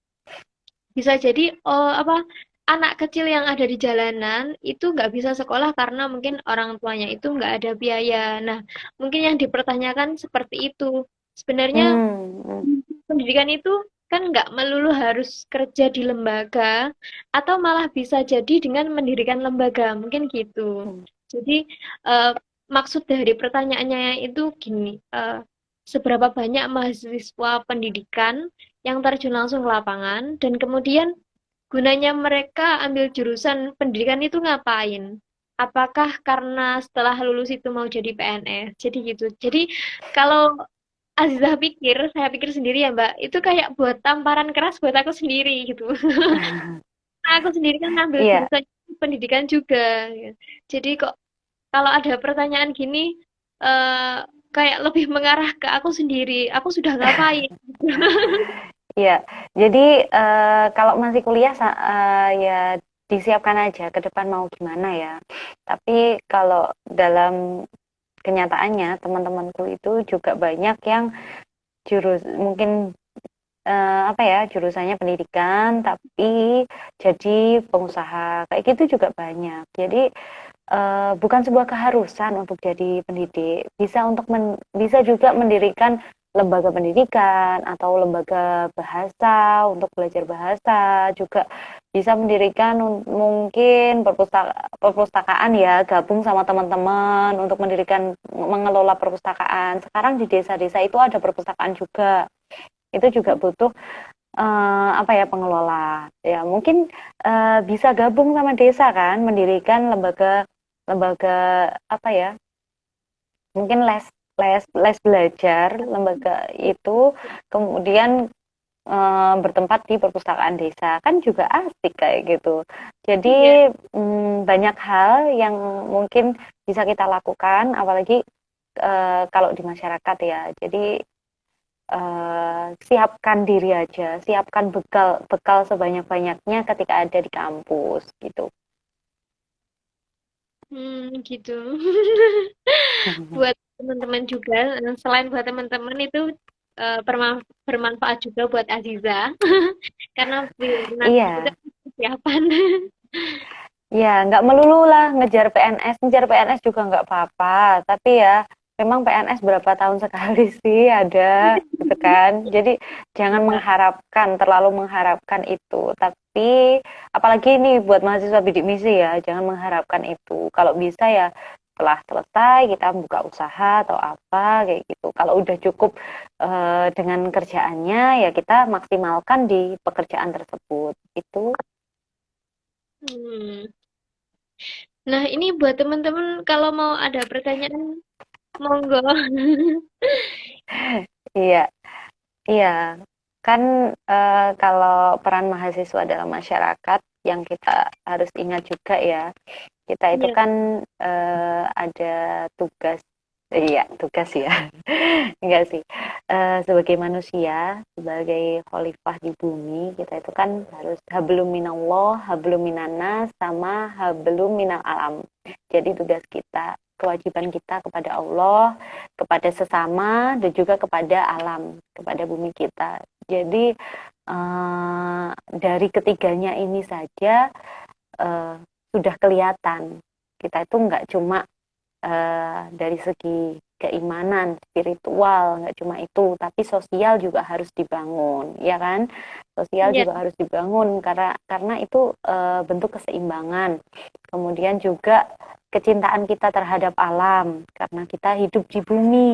bisa jadi apa anak kecil yang ada di jalanan itu nggak bisa sekolah karena mungkin orang tuanya itu nggak ada biaya. Nah, mungkin yang dipertanyakan seperti itu. Sebenarnya Mm-mm. pendidikan itu kan nggak melulu harus kerja di lembaga atau malah bisa jadi dengan mendirikan lembaga, mungkin gitu. Jadi eh, maksud dari pertanyaannya itu gini, seberapa banyak mahasiswa pendidikan yang terjun langsung ke lapangan dan kemudian gunanya mereka ambil jurusan pendidikan itu ngapain? Apakah karena setelah lulus itu mau jadi PNS? Jadi gitu. Jadi kalau Azizah pikir, saya pikir sendiri ya Mbak, itu kayak buat tamparan keras buat aku sendiri gitu. Aku sendiri kan ngambil Iya, jurusan pendidikan juga. Ya. Jadi kok kalau ada pertanyaan gini, eh, kayak lebih mengarah ke aku sendiri. Aku sudah ngapain? iya. Jadi kalau masih kuliah ya disiapkan aja ke depan mau gimana ya. Tapi kalau dalam kenyataannya teman-temanku itu juga banyak yang mungkin apa ya jurusannya pendidikan tapi jadi pengusaha kayak gitu juga banyak. Jadi bukan sebuah keharusan untuk jadi pendidik. Bisa juga mendirikan lembaga pendidikan atau lembaga bahasa untuk belajar bahasa. Juga bisa mendirikan mungkin perpustakaan ya, gabung sama teman-teman untuk mengelola perpustakaan. Sekarang di desa-desa itu ada perpustakaan juga. Itu juga butuh apa ya pengelola. Ya mungkin bisa gabung sama desa kan, mendirikan lembaga lembaga apa ya mungkin les belajar lembaga itu kemudian bertempat di perpustakaan desa kan juga asik kayak gitu jadi Iya. banyak hal yang mungkin bisa kita lakukan apalagi kalau di masyarakat ya jadi siapkan diri aja siapkan bekal bekal sebanyak-banyaknya ketika ada di kampus gitu. Gitu. Buat teman-teman juga, selain buat teman-teman itu bermanfaat juga buat Aziza, karena biar nanti juga Iya. persiapan. Ya, nggak melulu lah ngejar PNS juga nggak apa-apa. Tapi ya, memang PNS berapa tahun sekali sih ada, gitu kan. Jadi jangan terlalu mengharapkan itu. Tapi apalagi ini buat mahasiswa bidik misi ya, jangan mengharapkan itu. Kalau bisa ya setelah selesai kita buka usaha atau apa kayak gitu. Kalau udah cukup dengan kerjaannya ya kita maksimalkan di pekerjaan tersebut. Itu. Hmm. Nah, ini buat teman-teman kalau mau ada pertanyaan, monggo. Iya. Iya, kan kalau peran mahasiswa dalam masyarakat yang kita harus ingat juga ya, kita itu Iya. kan ada tugas, iya tugas ya, enggak sih, sebagai manusia, sebagai khalifah di bumi, kita itu kan harus hablum minallah, hablum minanas, sama hablum minal alam. Jadi tugas kita, kewajiban kita kepada Allah, kepada sesama, dan juga kepada alam, kepada bumi kita. Jadi dari ketiganya ini saja uh, sudah kelihatan kita itu nggak cuma dari segi keimanan spiritual nggak cuma itu tapi sosial juga harus dibangun ya kan sosial Iya. juga harus dibangun karena itu bentuk keseimbangan kemudian juga kecintaan kita terhadap alam karena kita hidup di bumi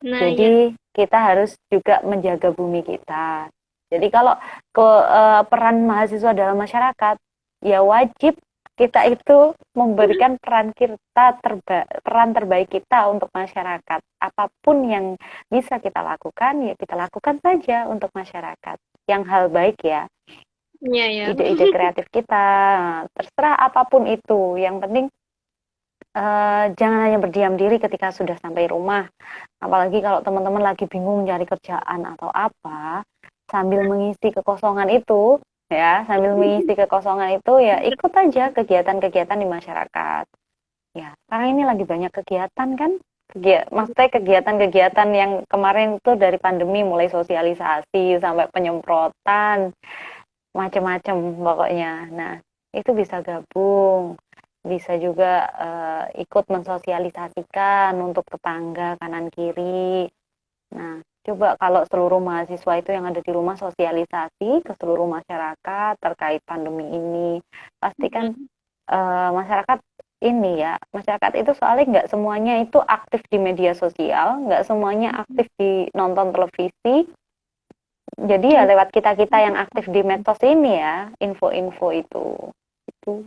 Nah, ya. jadi kita harus juga menjaga bumi kita jadi kalau peran mahasiswa dalam masyarakat ya wajib kita itu memberikan peran terbaik kita untuk masyarakat. Apapun yang bisa kita lakukan, ya kita lakukan saja untuk masyarakat. Yang hal baik ya, Iya ya. ide-ide kreatif kita, terserah apapun itu. Yang penting jangan hanya berdiam diri ketika sudah sampai rumah. Apalagi kalau teman-teman lagi bingung cari kerjaan atau apa, sambil mengisi kekosongan itu, ya, sambil mengisi kekosongan itu ya ikut aja kegiatan-kegiatan di masyarakat. Ya, karena ini lagi banyak kegiatan kan? Maksudnya kegiatan-kegiatan yang kemarin itu dari pandemi mulai sosialisasi sampai penyemprotan, macam-macam pokoknya. Nah, itu bisa gabung, bisa juga ikut mensosialisasikan untuk tetangga kanan kiri. Nah, coba kalau seluruh mahasiswa itu yang ada di rumah sosialisasi ke seluruh masyarakat terkait pandemi ini, pastikan masyarakat ini ya, masyarakat itu soalnya nggak semuanya itu aktif di media sosial, nggak semuanya aktif di nonton televisi. Jadi ya lewat kita-kita yang aktif di medsos ini ya, info-info itu.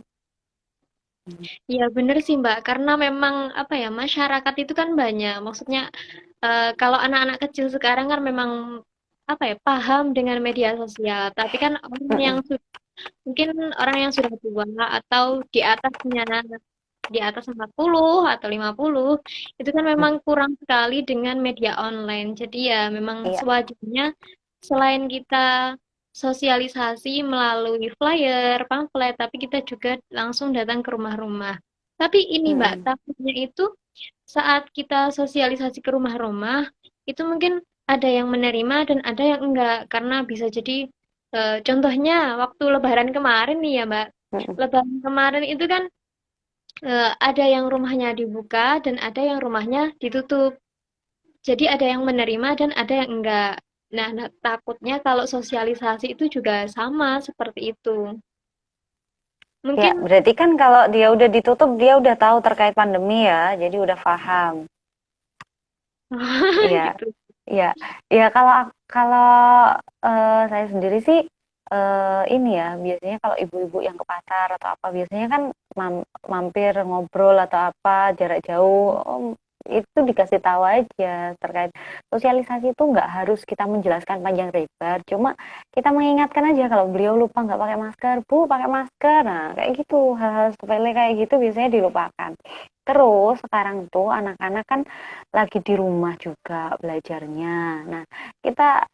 Ya bener sih Mbak, karena memang apa ya masyarakat itu kan banyak. Maksudnya kalau anak-anak kecil sekarang kan memang apa ya paham dengan media sosial. Tapi kan orang yang mungkin orang yang sudah tua atau di atas 40 atau 50 itu kan memang kurang sekali dengan media online. Jadi ya memang Iya. sewajarnya selain kita sosialisasi melalui flyer, pamflet, tapi kita juga langsung datang ke rumah-rumah. Tapi ini Mbak, takutnya itu saat kita sosialisasi ke rumah-rumah, itu mungkin ada yang menerima dan ada yang enggak, karena bisa jadi contohnya waktu Lebaran kemarin nih ya Mbak, Lebaran kemarin itu kan ada yang rumahnya dibuka dan ada yang rumahnya ditutup. Jadi ada yang menerima dan ada yang enggak. Nah, takutnya kalau sosialisasi itu juga sama seperti itu. Ya, Mungkin berarti kan kalau dia udah ditutup, dia udah tahu terkait pandemi ya, jadi udah paham. Iya, gitu. iya, iya. Kalau kalau saya sendiri sih ini ya, biasanya kalau ibu-ibu yang ke pasar atau apa, biasanya kan mampir ngobrol atau apa jarak jauh, itu dikasih tahu aja terkait sosialisasi itu nggak harus kita menjelaskan panjang lebar, cuma kita mengingatkan aja kalau beliau lupa nggak pakai masker, Bu pakai masker, nah kayak gitu hal-hal sepele kayak gitu biasanya dilupakan. Terus sekarang tuh anak-anak kan lagi di rumah juga belajarnya. Nah, kita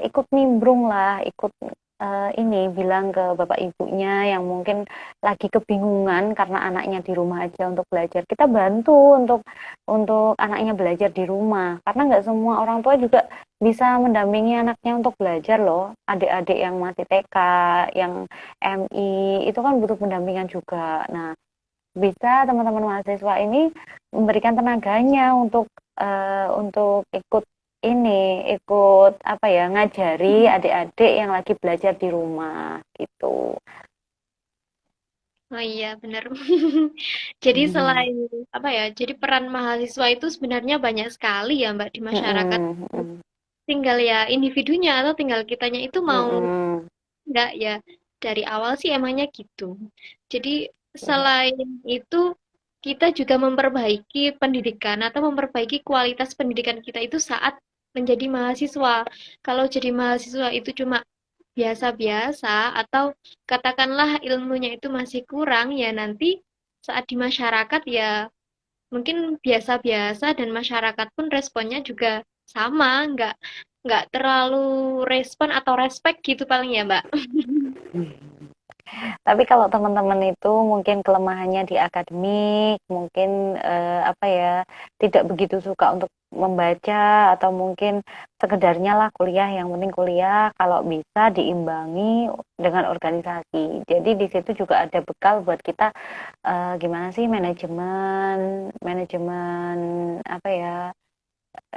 ikut nimbrung lah, ikut ini bilang ke bapak ibunya yang mungkin lagi kebingungan karena anaknya di rumah aja untuk belajar. Kita bantu untuk anaknya belajar di rumah. Karena nggak semua orang tua juga bisa mendampingi anaknya untuk belajar loh. Adik-adik yang masih TK, yang MI, itu kan butuh pendampingan juga. Nah, bisa teman-teman mahasiswa ini memberikan tenaganya untuk ikut apa ya ngajari adik-adik yang lagi belajar di rumah gitu. Oh iya, benar. Jadi selain apa ya? Jadi peran mahasiswa itu sebenarnya banyak sekali ya, Mbak, di masyarakat. Tinggal ya individunya atau tinggal kitanya itu mau enggak ya. Dari awal sih emangnya gitu. Jadi Iya. selain itu kita juga memperbaiki pendidikan atau memperbaiki kualitas pendidikan kita itu saat menjadi mahasiswa. Kalau jadi mahasiswa itu cuma biasa-biasa atau katakanlah ilmunya itu masih kurang ya nanti saat di masyarakat ya mungkin biasa-biasa dan masyarakat pun responnya juga sama, nggak terlalu respon atau respect gitu paling ya Mbak. Tapi kalau teman-teman itu mungkin kelemahannya di akademik, mungkin apa ya, tidak begitu suka untuk membaca atau mungkin sekedarnya lah kuliah, yang penting kuliah, kalau bisa diimbangi dengan organisasi. Jadi di situ juga ada bekal buat kita gimana sih manajemen, manajemen apa ya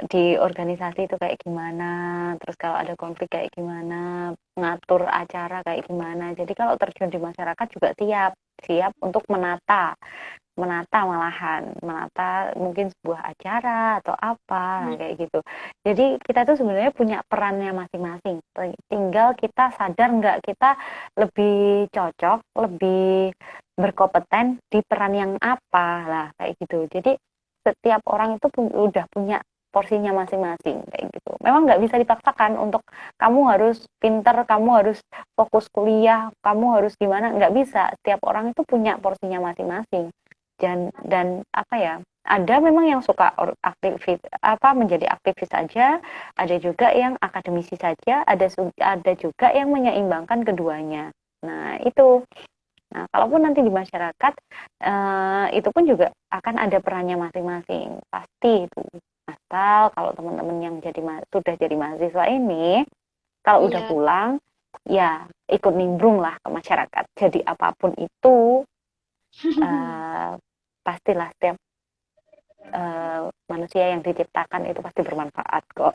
di organisasi itu kayak gimana, terus kalau ada konflik kayak gimana, ngatur acara kayak gimana. Jadi kalau terjun di masyarakat juga siap untuk menata malahan, menata mungkin sebuah acara atau apa, nah, kayak gitu. Jadi kita tuh sebenarnya punya perannya masing-masing. Tinggal kita sadar nggak kita lebih cocok, lebih berkompeten di peran yang apa lah kayak gitu. Jadi setiap orang itu udah punya porsinya masing-masing kayak gitu. Memang nggak bisa dipaksakan untuk kamu harus pinter, kamu harus fokus kuliah, kamu harus gimana, nggak bisa. Setiap orang itu punya porsinya masing-masing. Dan apa ya? Ada memang yang suka aktivis apa menjadi aktivis saja, ada juga yang akademisi saja, ada juga yang menyeimbangkan keduanya. Nah, itu. Nah, kalaupun nanti di masyarakat, itu pun juga akan ada perannya masing-masing, pasti itu. Asal kalau teman-teman yang sudah jadi mahasiswa ini, kalau udah Iya. pulang, ya ikut nimbrung lah ke masyarakat. Jadi apapun itu, eh, pastilah setiap manusia yang diciptakan itu pasti bermanfaat kok.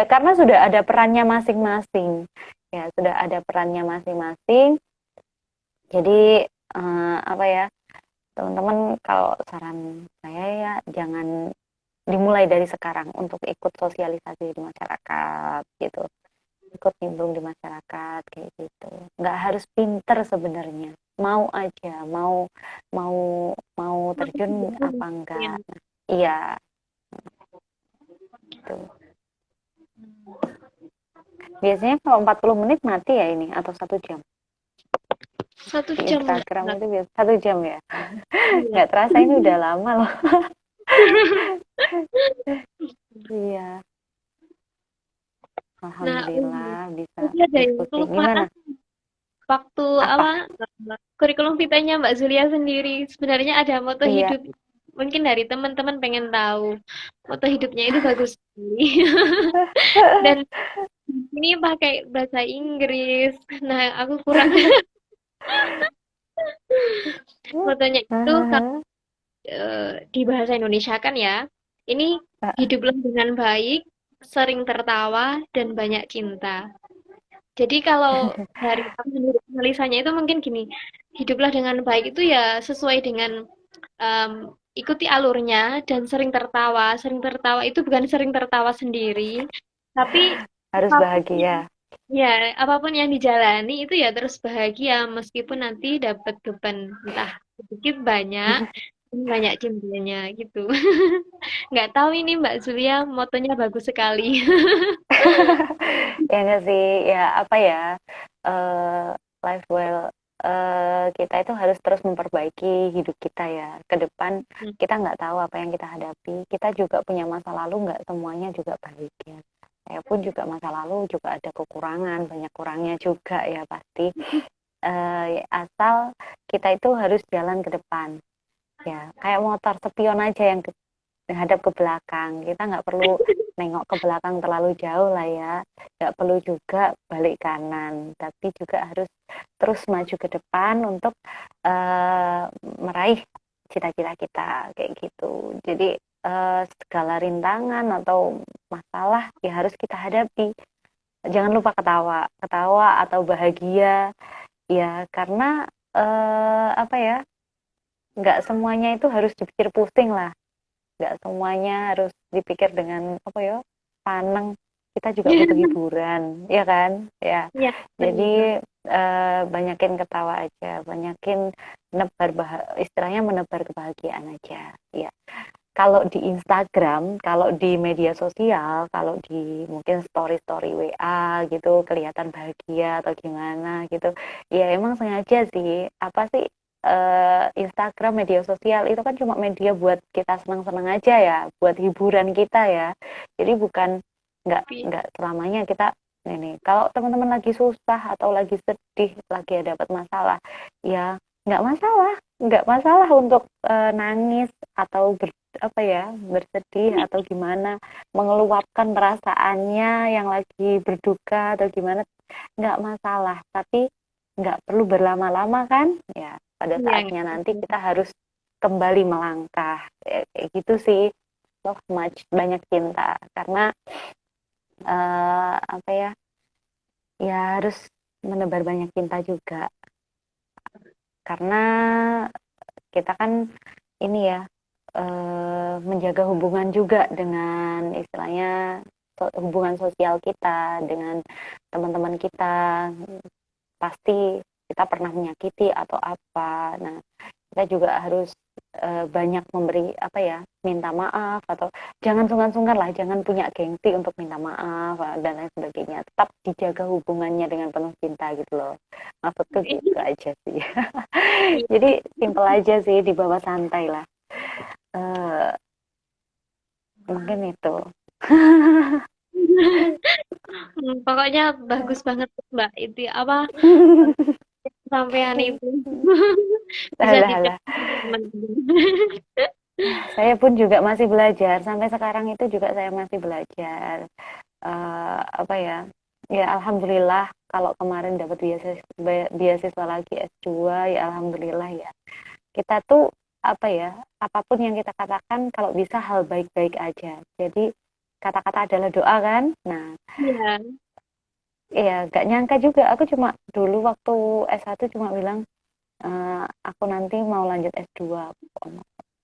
Karena sudah ada perannya masing-masing. Ya, sudah ada perannya masing-masing. Jadi apa ya, teman-teman kalau saran saya ya jangan dimulai dari sekarang untuk ikut sosialisasi di masyarakat gitu, ikut nimbrung di masyarakat kayak gitu. Nggak harus pinter sebenarnya, mau aja, mau mau terjun apa enggak. Nah, iya gitu. Biasanya kalau 40 menit mati ya ini atau 1 jam Satu di jam Instagram nggak? itu biasa 1 jam ya. Iya. Nggak terasa ini udah lama loh. Iya, Nah, alhamdulillah bisa tadi ada yang diskusi. Gimana? kelupaan waktu apa Apa? kurikulum vitanya Mbak Zulia sendiri. Sebenarnya ada moto Iya. hidup. Mungkin dari teman-teman pengen tahu moto hidupnya itu bagus sekali. Dan ini pakai bahasa Inggris. Nah, aku kurang motonya itu di bahasa Indonesia kan ya. Ini hiduplah dengan baik, sering tertawa dan banyak cinta. Jadi kalau dari aku sendiri analisanya itu mungkin gini, hiduplah dengan baik itu ya sesuai dengan em, ikuti alurnya dan sering tertawa. Sering tertawa itu bukan sering tertawa sendiri, tapi Harus apapun bahagia. ya apapun yang dijalani itu ya terus bahagia meskipun nanti dapat beban entah sedikit banyak banyak cintanya gitu. Nggak tahu ini Mbak Zulia motonya bagus sekali. Ya nggak sih, ya apa ya, eh life well, kita itu harus terus memperbaiki hidup kita ya ke depan. Kita nggak tahu apa yang kita hadapi, kita juga punya masa lalu, nggak semuanya juga baik ya. Saya pun juga masa lalu juga ada kekurangan, banyak kurangnya juga ya pasti. Asal kita itu harus jalan ke depan ya, kayak motor spion aja yang menghadap ke belakang. Kita nggak perlu nengok ke belakang terlalu jauh lah ya. Nggak perlu juga balik kanan, tapi juga harus terus maju ke depan untuk meraih cita-cita kita kayak gitu. Jadi segala rintangan atau masalah ya harus kita hadapi. Jangan lupa ketawa, ketawa atau bahagia ya, karena apa ya? Nggak semuanya itu harus dipikir pusing lah, nggak semuanya harus dipikir dengan apa ya, paneng. Kita juga butuh hiburan ya kan ya. Iya, benar. Jadi banyakin ketawa aja, banyakin istilahnya menebar kebahagiaan aja ya. Kalau di Instagram, kalau di media sosial, kalau di mungkin story-story WA gitu kelihatan bahagia atau gimana gitu, ya emang sengaja sih. Apa sih, Instagram, media sosial itu kan cuma media buat kita senang-senang aja ya, buat hiburan kita ya. Jadi bukan, nggak selamanya kita ini. Kalau teman-teman lagi susah atau lagi sedih, lagi dapat masalah, ya nggak masalah untuk nangis atau apa ya, bersedih atau gimana, mengeluapkan perasaannya yang lagi berduka atau gimana, nggak masalah, tapi nggak perlu berlama-lama kan ya, pada Iya, saatnya nanti kita harus kembali melangkah kayak gitu sih. Love much, banyak cinta, karena apa ya, ya harus menebar banyak cinta juga, karena kita kan ini ya, menjaga hubungan juga dengan istilahnya hubungan sosial kita dengan teman-teman kita, pasti kita pernah menyakiti atau apa. Nah, kita juga harus banyak memberi apa ya, minta maaf, atau jangan sungkan-sungkan lah, jangan punya gengsi untuk minta maaf dan lain sebagainya. Tetap dijaga hubungannya dengan penuh cinta gitu loh. Maksudku gitu aja sih. Jadi simple aja sih, dibawa santai lah. Eh, Mungkin itu. Pokoknya bagus banget Mbak itu apa sampean itu bisa Alah, alah. dicontoh teman-teman. Saya pun juga masih belajar. Sampai sekarang itu juga saya masih belajar. Apa ya? Ya alhamdulillah kalau kemarin dapat beasiswa lagi S2, ya alhamdulillah ya. Kita tuh apa ya? Apapun yang kita katakan kalau bisa hal baik-baik aja. Jadi kata-kata adalah doa kan? Nah, Iya. ya gak nyangka juga. Aku cuma dulu waktu S1 cuma bilang aku nanti mau lanjut S2.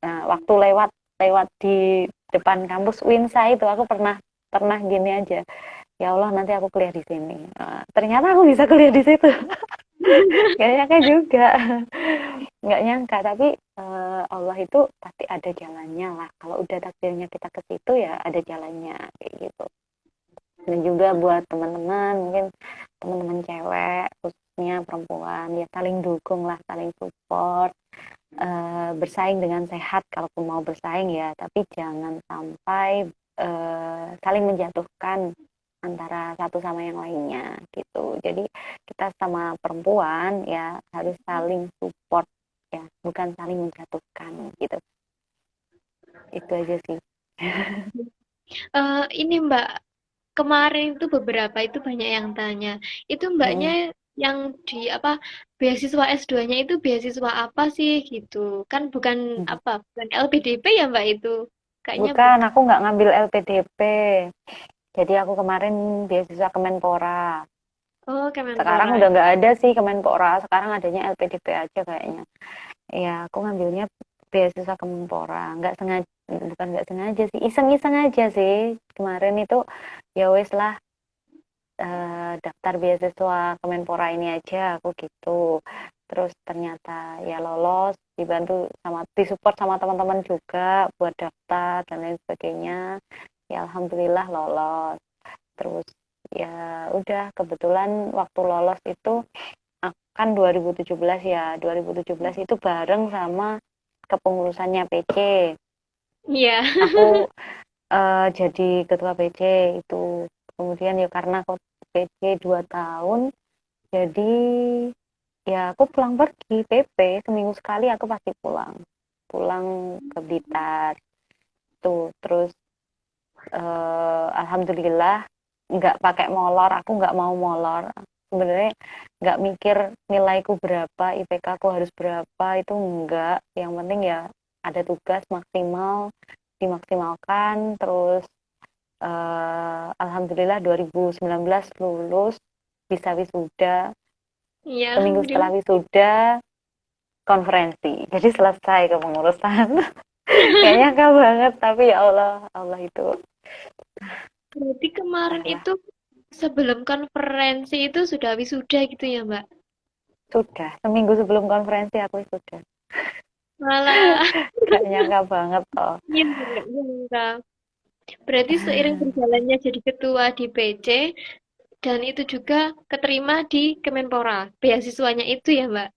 Nah, waktu lewat lewat di depan kampus Winsa itu aku pernah pernah gini aja. Ya Allah, nanti aku kuliah di sini. Ternyata aku bisa kuliah di situ. Gak nyangka juga. Nggak nyangka, tapi Allah itu pasti ada jalannya lah. Kalau udah takdirnya kita ke situ ya ada jalannya kayak gitu. Dan juga buat teman-teman, mungkin teman-teman cewek khususnya perempuan, ya saling dukung lah, saling support, bersaing dengan sehat kalaupun mau bersaing ya, tapi jangan sampai saling menjatuhkan antara satu sama yang lainnya gitu. Jadi kita sama perempuan ya harus saling support ya, bukan saling menjatuhkan gitu. Itu aja sih. Ini Mbak, kemarin itu beberapa itu banyak yang tanya. Itu Hmm. Mbaknya yang di apa beasiswa S2-nya itu beasiswa apa sih gitu. Kan bukan apa, bukan LPDP ya Mbak itu. Kayaknya Bukan, bukan. aku nggak ngambil LPDP. Jadi aku kemarin beasiswa Kemenpora. Oh, Sekarang Kemenpora. udah nggak ada sih Kemenpora, sekarang adanya LPDP aja kayaknya. Ya, aku ngambilnya beasiswa Kemenpora. Nggak sengaja, bukan nggak sengaja sih, iseng-iseng aja sih. Kemarin itu ya wes lah, daftar beasiswa Kemenpora ini aja, aku gitu. Terus ternyata ya lolos, dibantu sama disupport sama teman-teman juga buat daftar dan lain sebagainya. Ya alhamdulillah lolos. Terus ya udah, kebetulan waktu lolos itu kan 2017 ya, 2017 itu bareng sama kepengurusannya PC. Iya. Aku jadi ketua PC itu. Kemudian ya karena aku PC 2 tahun, jadi ya aku pulang pergi PP, seminggu sekali aku pasti pulang. Pulang ke Blitar tuh. Terus alhamdulillah nggak pakai molor, aku nggak mau molor. Sebenarnya nggak mikir nilaiku berapa, IPK aku harus berapa, itu enggak. Yang penting ya ada tugas maksimal, dimaksimalkan. Terus alhamdulillah 2019 lulus, bisa wisuda. Iya, Seminggu setelah alhamdulillah. wisuda konferensi, jadi selesai kepengurusan. Gak nyangka banget, tapi ya Allah, Allah itu Berarti kemarin lah. itu sebelum konferensi itu sudah wisuda gitu ya, Mbak? Sudah seminggu sebelum konferensi aku sudah. Malah Gak nyangka banget toh. nggak nyangka. Berarti seiring berjalannya jadi ketua di PC dan itu juga keterima di Kemenpora. Beasiswanya itu ya, Mbak?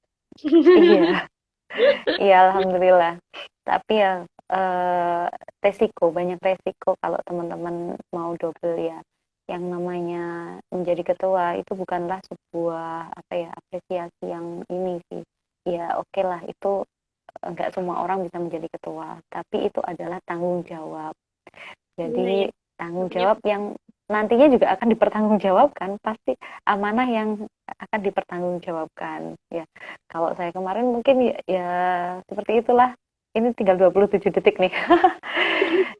Iya, iya alhamdulillah. Tapi ya eh, resiko, banyak resiko kalau teman-teman mau double ya. Yang namanya menjadi ketua itu bukanlah sebuah apa ya, apresiasi yang ini sih. Ya oke lah, itu nggak semua orang bisa menjadi ketua, tapi itu adalah tanggung jawab. Iya, Jadi ya. tanggung jawab yang nantinya juga akan dipertanggungjawabkan, pasti amanah yang akan dipertanggungjawabkan. Ya, kalau saya kemarin mungkin ya, ya seperti itulah. Ini tinggal 27 detik nih.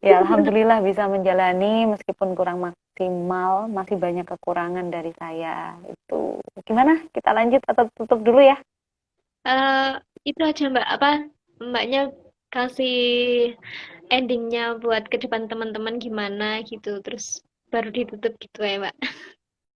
Ya alhamdulillah bisa menjalani meskipun kurang maksimal, masih banyak kekurangan dari saya. Itu. Gimana? Kita lanjut atau tutup dulu ya? Eh, itu aja Mbak, apa Mbaknya kasih endingnya buat ke depan teman-teman gimana gitu, terus baru ditutup gitu ya Mbak.